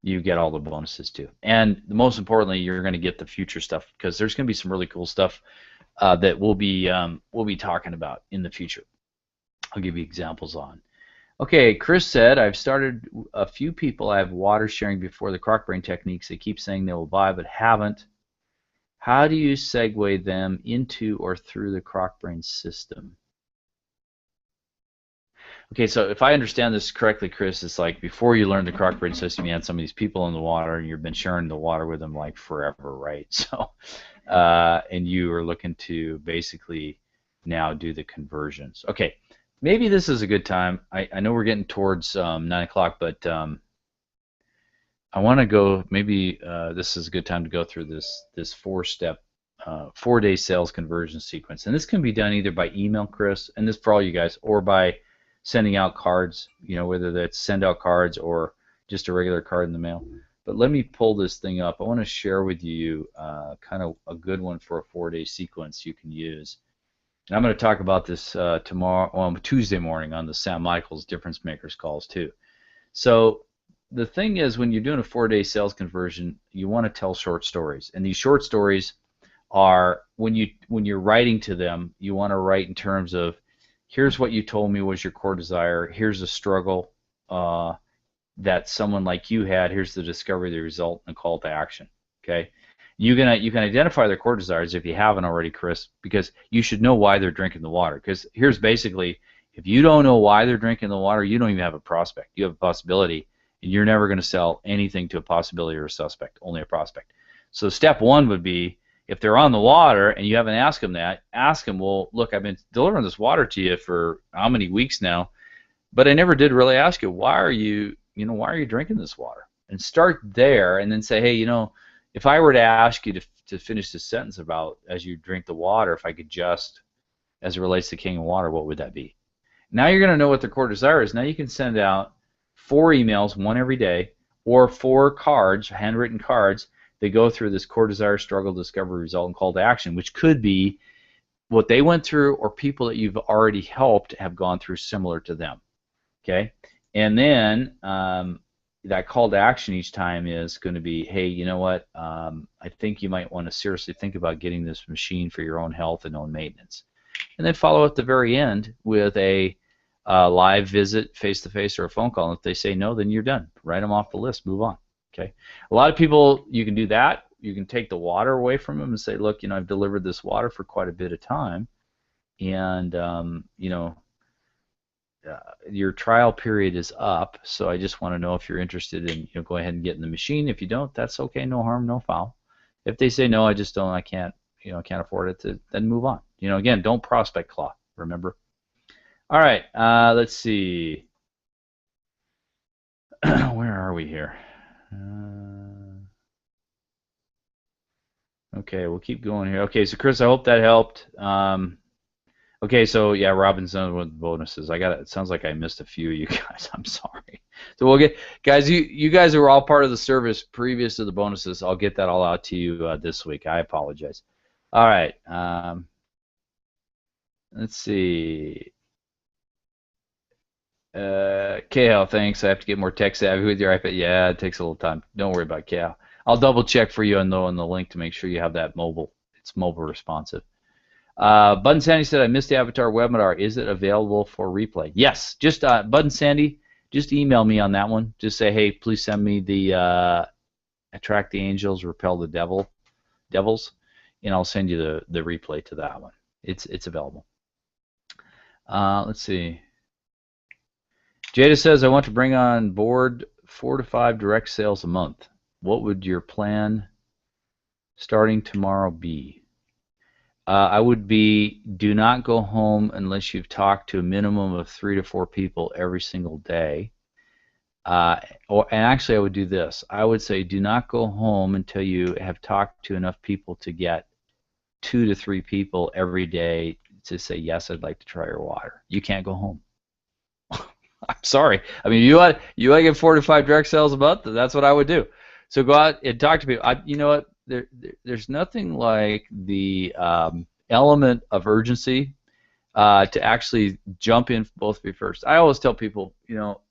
You get all the bonuses too. And most importantly, you're going to get the future stuff because there's going to be some really cool stuff that we'll be talking about in the future. I'll give you examples on. Okay, Chris said, I've started a few people. I have water sharing before the Croc-Brain techniques. They keep saying they will buy but haven't. How do you segue them into or through the Croc-Brain system? Okay, so if I understand this correctly, Chris, it's like before you learned the Croc-Brain system, you had some of these people in the water, and you've been sharing the water with them like forever, right? So, and you are looking to basically now do the conversions. Okay, maybe this is a good time. I know we're getting towards 9 o'clock, but I want to go. Maybe this is a good time to go through this four-step, 4-day sales conversion sequence, and this can be done either by email, Chris, and this for all you guys, or by sending out cards, whether that's send out cards or just a regular card in the mail. But let me pull this thing up. I want to share with you kind of a good one for a 4-day sequence you can use. And I'm going to talk about this Tuesday morning on the Sam Michaels Difference Makers calls too. So the thing is, when you're doing a 4-day sales conversion, you want to tell short stories. And these short stories are, when you're writing to them, you want to write in terms of, here's what you told me was your core desire. Here's a struggle that someone like you had. Here's the discovery, the result, and call to action. Okay, you can identify their core desires if you haven't already, Chris, because you should know why they're drinking the water. Because here's basically, if you don't know why they're drinking the water, you don't even have a prospect. You have a possibility, and you're never going to sell anything to a possibility or a suspect, only a prospect. So step one would be, if they're on the water and you haven't asked them that, ask them, well, look, I've been delivering this water to you for how many weeks now, but I never did really ask you, why are you drinking this water? And start there, and then say, hey, if I were to ask you to finish this sentence about as you drink the water, if I could just, as it relates to King of Water, what would that be? Now you're going to know what their core desire is. Now you can send out 4 emails, one every day, or 4 cards, handwritten cards. They go through this core desire, struggle, discovery, result, and call to action, which could be what they went through or people that you've already helped have gone through similar to them. Okay? And then that call to action each time is going to be, hey, you know what? I think you might want to seriously think about getting this machine for your own health and own maintenance. And then follow at the very end with a live visit, face-to-face, or a phone call. And if they say no, then you're done. Write them off the list. Move on. Okay. A lot of people, you can do that. You can take the water away from them and say, look, I've delivered this water for quite a bit of time, and your trial period is up. So I just want to know if you're interested in, go ahead and get in the machine. If you don't, that's okay. No harm, no foul. If they say no, I just don't, I can't afford it, then move on. Again, don't prospect claw. Remember. All right. Let's see. Where are we here? Okay, we'll keep going here. Okay, so Chris, I hope that helped. Okay, so yeah, Robin's done with bonuses. It sounds like I missed a few of you guys. I'm sorry. So we'll get, guys. You guys who were all part of the service previous to the bonuses, I'll get that all out to you this week. I apologize. All right. Let's see. KL, thanks. I have to get more tech savvy with your iPad. Yeah, it takes a little time. Don't worry about KL. I'll double check for you on the link to make sure you have that mobile. It's mobile responsive. Bud and Sandy said, I missed the Avatar webinar. Is it available for replay? Yes. Just Bud and Sandy, just email me on that one. Just say, hey, please send me the Attract the Angels, Repel the Devils, and I'll send you the replay to that one. It's available. Let's see. Jada says, I want to bring on board 4 to 5 direct sales a month. What would your plan starting tomorrow be? I would be, do not go home unless you've talked to a minimum of 3 to 4 people every single day. And actually, I would do this. I would say, do not go home until you have talked to enough people to get 2 to 3 people every day to say, yes, I'd like to try your water. You can't go home. I'm sorry. I mean, you want to get 4 to 5 direct sales a month? That's what I would do. So go out and talk to people. You know what? There's nothing like the element of urgency to actually jump in both feet first. I always tell people,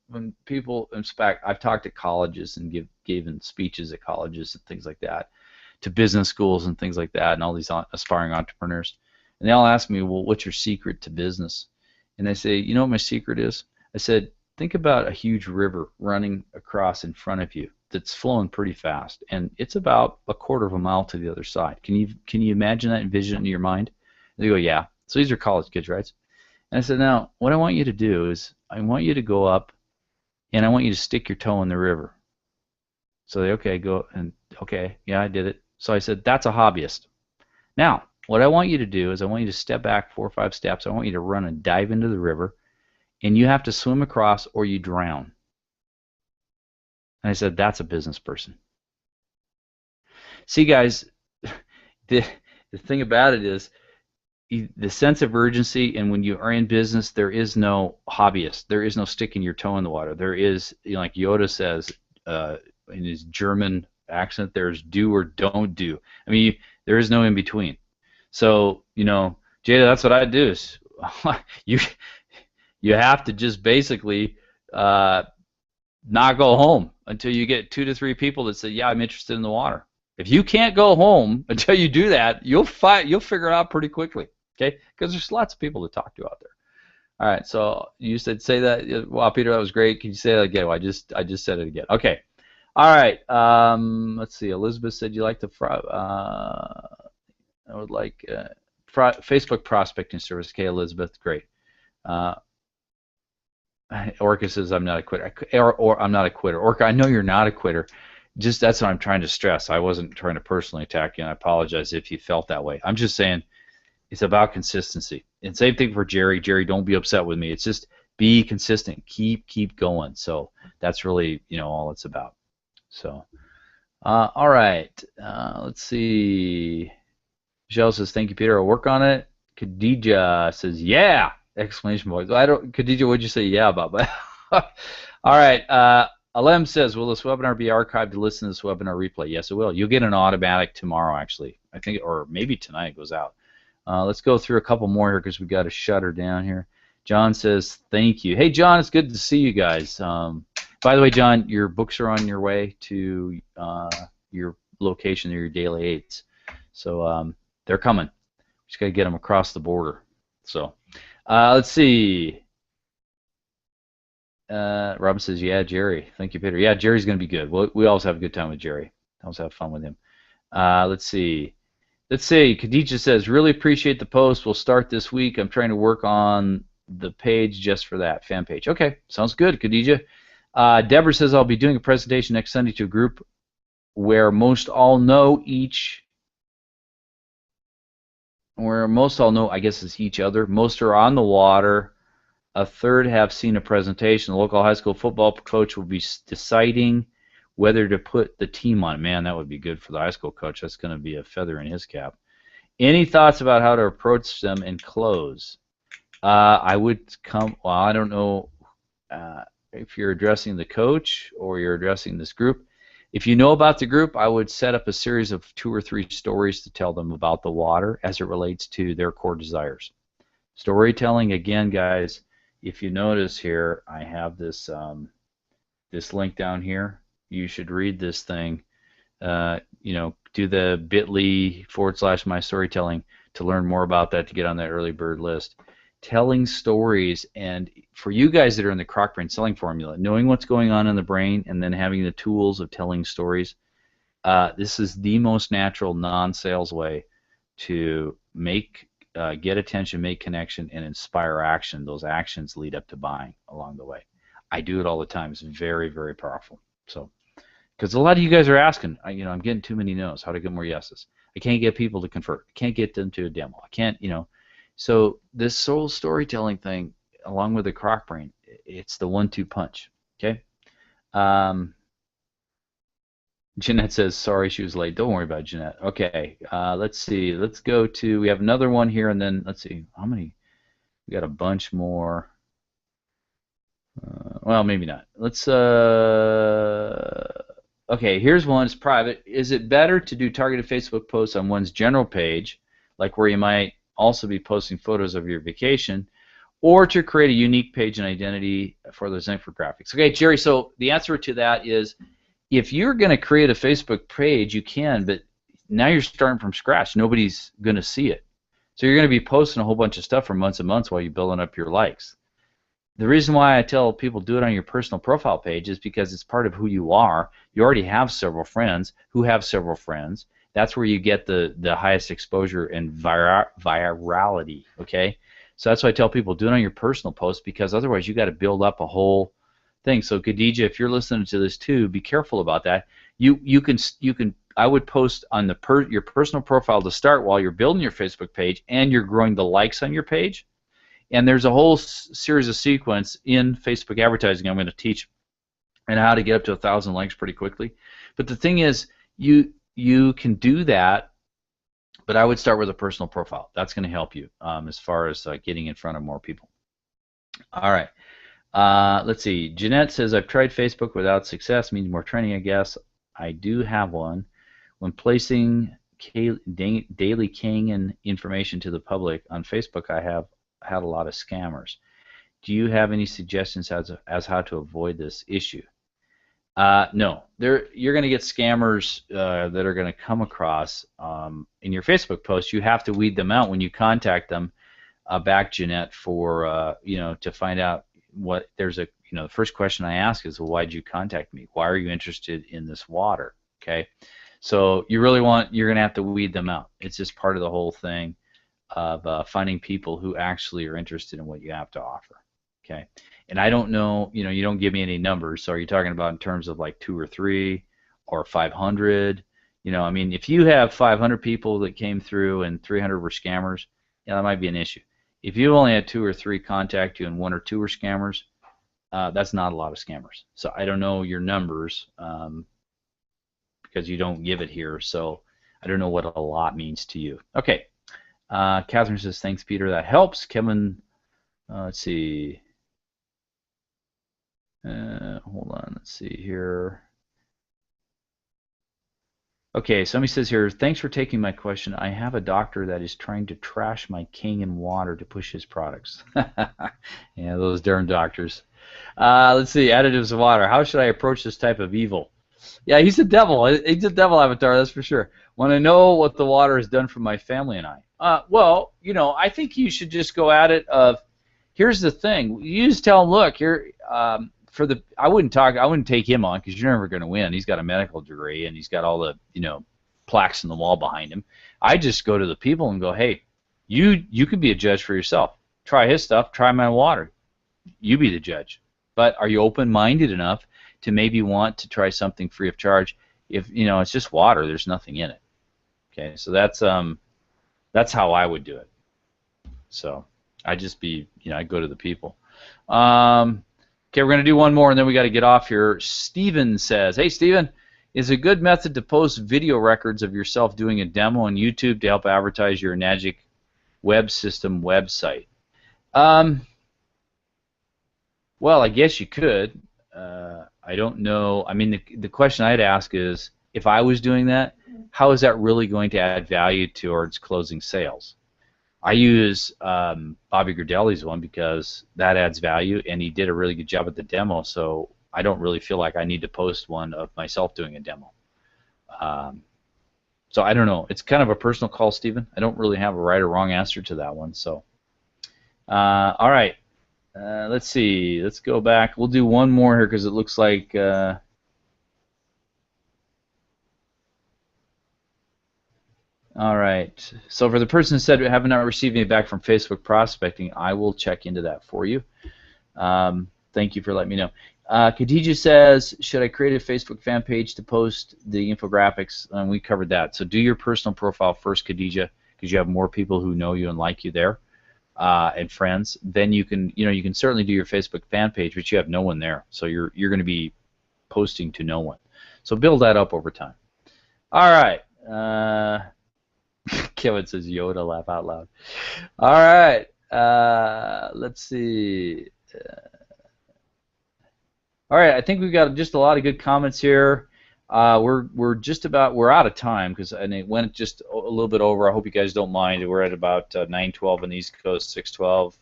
when people inspect, I've talked to colleges and given speeches at colleges and things like that, to business schools and things like that, and all these aspiring entrepreneurs, and they all ask me, well, what's your secret to business? And I say, you know what my secret is? I said, think about a huge river running across in front of you that's flowing pretty fast, and it's about a quarter of a mile to the other side. Can you imagine that and envision it in your mind? And they go, yeah. So these are college kids, right? And I said, now, what I want you to do is I want you to go up, and I want you to stick your toe in the river. So they, okay, go, and okay, yeah, I did it. So I said, that's a hobbyist. Now, what I want you to do is I want you to step back 4 or 5 steps. I want you to run and dive into the river, and you have to swim across or you drown. And I said, that's a business person. See, guys, the thing about it is the sense of urgency, and when you are in business, there is no hobbyist. There is no sticking your toe in the water. There is, like Yoda says in his German accent, there's do or don't do. I mean, there is no in between. So, Jada, that's what I do is you have to just basically not go home until you get 2 to 3 people that say, yeah, I'm interested in the water. If you can't go home until you do that, you'll figure it out pretty quickly, okay? Because there's lots of people to talk to out there. All right, so you said say that. Wow, Peter, that was great. Can you say that again? Well, I just said it again. Okay. All right. Let's see. Elizabeth said you like the I would like Facebook prospecting service. Okay, Elizabeth, great. Orca says I'm not a quitter. Or I'm not a quitter. Orca, I know you're not a quitter. Just that's what I'm trying to stress. I wasn't trying to personally attack you, and I apologize if you felt that way. I'm just saying it's about consistency. And same thing for Jerry. Jerry, don't be upset with me. It's just be consistent. Keep going. So that's really all it's about. So all right. Let's see. Michelle says thank you, Peter. I'll work on it. Khadija says yeah! Exclamation point. Khadija, what'd you say yeah about? All right. Alem says, will this webinar be archived to listen to this webinar replay? Yes, it will. You'll get an automatic tomorrow, actually. I think, or maybe tonight it goes out. Let's go through a couple more here because we've got to shut her down here. John says, thank you. Hey, John, it's good to see you guys. By the way, John, your books are on your way to your location, your daily aids. So they're coming. Just got to get them across the border. So let's see. Robin says, yeah, Jerry. Thank you, Peter. Yeah, Jerry's going to be good. We always have a good time with Jerry. Always have fun with him. Let's see. Khadija says, really appreciate the post. We'll start this week. I'm trying to work on the page just for that, fan page. Okay, sounds good, Khadija. Deborah says, I'll be doing a presentation next Sunday to a group where most all know, I guess it's each other. Most are on the water. A third have seen a presentation. The local high school football coach will be deciding whether to put the team on. Man, that would be good for the high school coach. That's going to be a feather in his cap. Any thoughts about how to approach them and close? I would come, well, I don't know if you're addressing the coach or you're addressing this group. If you know about the group, I would set up a series of 2 or 3 stories to tell them about the water as it relates to their core desires. Storytelling, again, guys, if you notice here, I have this this link down here. You should read this thing. Do the bit.ly/my storytelling to learn more about that, to get on that early bird list. Telling stories, and for you guys that are in the Croc Brain Selling Formula, knowing what's going on in the brain and then having the tools of telling stories, this is the most natural non-sales way to make get attention, make connection, and inspire action. Those actions lead up to buying along the way. I do it all the time. It's very, very powerful. So, because a lot of you guys are asking, I'm getting too many no's. How to get more yeses? I can't get people to convert. I can't get them to a demo. I can't, So this soul storytelling thing, along with the croc brain, it's the 1-2 punch. Okay. Jeanette says, sorry she was late. Don't worry about it, Jeanette. Okay, let's see. Let's go to, we have another one here, and then let's see. How many? We got a bunch more. Well, maybe not. Let's, okay, here's one. It's private. Is it better to do targeted Facebook posts on one's general page, like where you might also be posting photos of your vacation, or to create a unique page and identity for those infographics? Okay, Jerry, so the answer to that is, if you're going to create a Facebook page, you can, but now you're starting from scratch. Nobody's going to see it. So you're going to be posting a whole bunch of stuff for months and months while you're building up your likes. The reason why I tell people do it on your personal profile page is because it's part of who you are. You already have several friends who have several friends. That's where you get the highest exposure and virality, okay? So that's why I tell people do it on your personal post, because otherwise you got to build up a whole thing. So Khadija, if you're listening to this too, be careful about that. You can I would post on your personal profile to start while you're building your Facebook page and you're growing the likes on your page. And there's a whole series of sequence in Facebook advertising I'm going to teach and how to get up to 1,000 likes pretty quickly. But the thing is, you can do that, but I would start with a personal profile. That's going to help you as far as getting in front of more people. All right. Let's see. Jeanette says, I've tried Facebook without success. Means more training, I guess. I do have one. When placing daily Kangen information to the public on Facebook, I have had a lot of scammers. Do you have any suggestions as how to avoid this issue? No. You're going to get scammers that are going to come across in your Facebook post. You have to weed them out when you contact them back, Jeanette, for to find out what the first question I ask is, well, why did you contact me? Why are you interested in this water? Okay, so you're going to have to weed them out. It's just part of the whole thing of finding people who actually are interested in what you have to offer. Okay, and I don't know, you don't give me any numbers. So are you talking about in terms of like 2 or 3 or 500? I mean, if you have 500 people that came through and 300 were scammers, that might be an issue. If you only had 2 or 3 contact you and 1 or 2 were scammers, that's not a lot of scammers. So I don't know your numbers because you don't give it here. So I don't know what a lot means to you. Okay. Catherine says, thanks, Peter. That helps. Kevin, let's see. Hold on. Let's see here. Okay, somebody says here, thanks for taking my question. I have a doctor that is trying to trash my Kangen water to push his products. Yeah, those darn doctors. Let's see, additives of water. How should I approach this type of evil? Yeah, he's a devil. He's a devil avatar, that's for sure. Want to know what the water has done for my family and I? Well, I think you should just go at it of, here's the thing. You just tell him, look, here, I wouldn't take him on because you're never going to win. He's got a medical degree and he's got all the plaques in the wall behind him. I just go to the people and go, hey, you can be a judge for yourself. Try his stuff. Try my water. You be the judge. But are you open-minded enough to maybe want to try something free of charge? If it's just water, there's nothing in it. Okay, so that's how I would do it. So I go to the people. Okay, we're going to do one more, and then we got to get off here. Steven says, hey, Steven, is a good method to post video records of yourself doing a demo on YouTube to help advertise your Enagic Web System website? Well, I guess you could. I don't know. I mean, the question I'd ask is, if I was doing that, how is that really going to add value towards closing sales? I use Bobby Gerdelli's one because that adds value, and he did a really good job at the demo, so I don't really feel like I need to post one of myself doing a demo. So I don't know. It's kind of a personal call, Stephen. I don't really have a right or wrong answer to that one. So, all right. Let's see. Let's go back. We'll do one more here because it looks like... All right. So for the person who said we have not received any back from Facebook prospecting, I will check into that for you. Thank you for letting me know. Khadija says, should I create a Facebook fan page to post the infographics? And we covered that. So do your personal profile first, Khadija, because you have more people who know you and like you there, and friends. Then you can, you can certainly do your Facebook fan page, but you have no one there. So you're going to be posting to no one. So build that up over time. All right. Kevin says Yoda, laugh out loud. All right. Let's see. All right, I think we've got just a lot of good comments here. We're out of time and it went just a little bit over. I hope you guys don't mind. We're at about 9:12 on the East Coast, 6:12.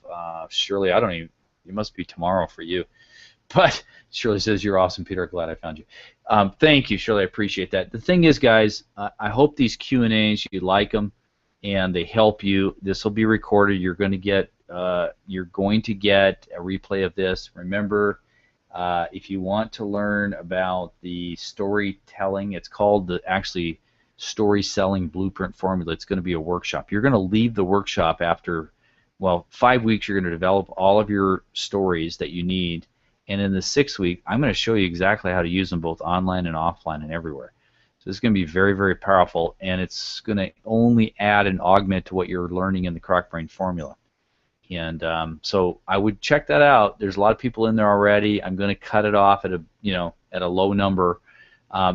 Shirley, I don't even. It must be tomorrow for you. But Shirley says you're awesome, Peter. Glad I found you. Thank you, Shirley. I appreciate that. The thing is, guys, I hope these Q&As you like them and they help you. This will be recorded. You're going to get a replay of this. Remember. If you want to learn about the storytelling, it's called actually Story Selling Blueprint Formula. It's going to be a workshop. You're going to leave the workshop after, 5 weeks. You're going to develop all of your stories that you need, and in the 6th week, I'm going to show you exactly how to use them both online and offline and everywhere. So this is going to be very, very powerful, and it's going to only add and augment to what you're learning in the Croc Brain Formula. And so I would check that out. There's a lot of people in there already. I'm going to cut it off at a low number.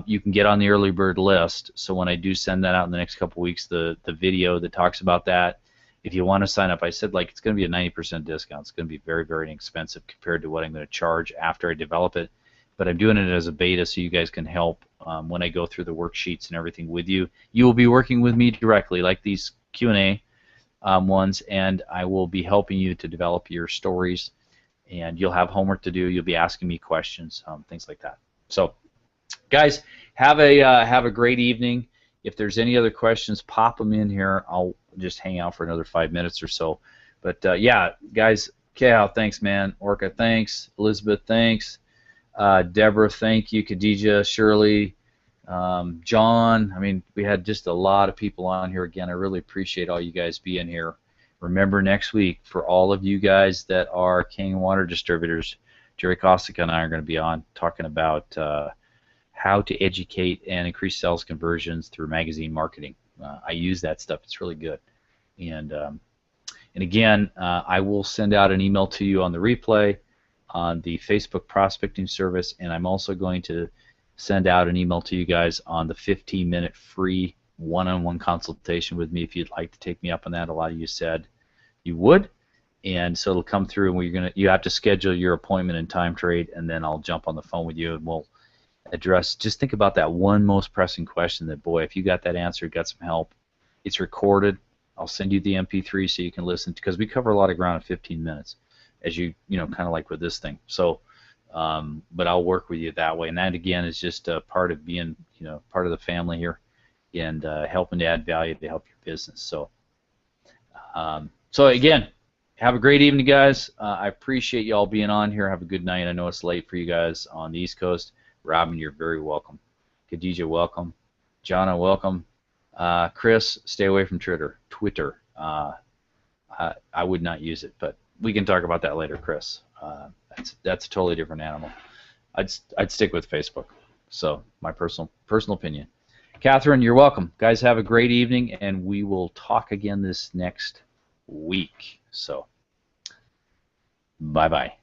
You can get on the early bird list. So when I do send that out in the next couple weeks, the video that talks about that, if you want to sign up, I said it's going to be a 90% discount. It's going to be very, very inexpensive compared to what I'm going to charge after I develop it. But I'm doing it as a beta so you guys can help when I go through the worksheets and everything with you. You will be working with me directly, like these Q&A. Ones, and I will be helping you to develop your stories, and you'll have homework to do. You'll be asking me questions, things like that. So, guys, have a great evening. If there's any other questions, pop them in here. I'll just hang out for another 5 minutes or so. But yeah, guys, Cal, thanks, man. Orca, thanks. Elizabeth, thanks. Deborah, thank you. Khadija, Shirley. John, I mean, we had just a lot of people on here again. I really appreciate all you guys being here. Remember, next week, for all of you guys that are King Water distributors, Jerry Kostic and I are going to be on talking about how to educate and increase sales conversions through magazine marketing. I use that stuff. It's really good. And again, I will send out an email to you on the replay on the Facebook prospecting service, and I'm also going to send out an email to you guys on the 15-minute free one-on-one consultation with me if you'd like to take me up on that. A lot of you said you would, and so it'll come through, and you have to schedule your appointment in Time Trade, and then I'll jump on the phone with you, and we'll address. Just think about that one most pressing question. That boy, if you got that answer, got some help. It's recorded. I'll send you the MP3 so you can listen, because we cover a lot of ground in 15 minutes, as you kind of like with this thing. So. But I'll work with you that way, and that again is just a part of being, part of the family here, and helping to add value to help your business. So, so again, have a great evening, guys. I appreciate you all being on here. Have a good night. I know it's late for you guys on the East Coast. Robin, you're very welcome. Khadija, welcome. Jana, welcome. Chris, stay away from Twitter. I would not use it, but we can talk about that later, Chris. That's a totally different animal. I'd stick with Facebook. So my personal opinion. Catherine, you're welcome. Guys, have a great evening, and we will talk again this next week. So bye-bye.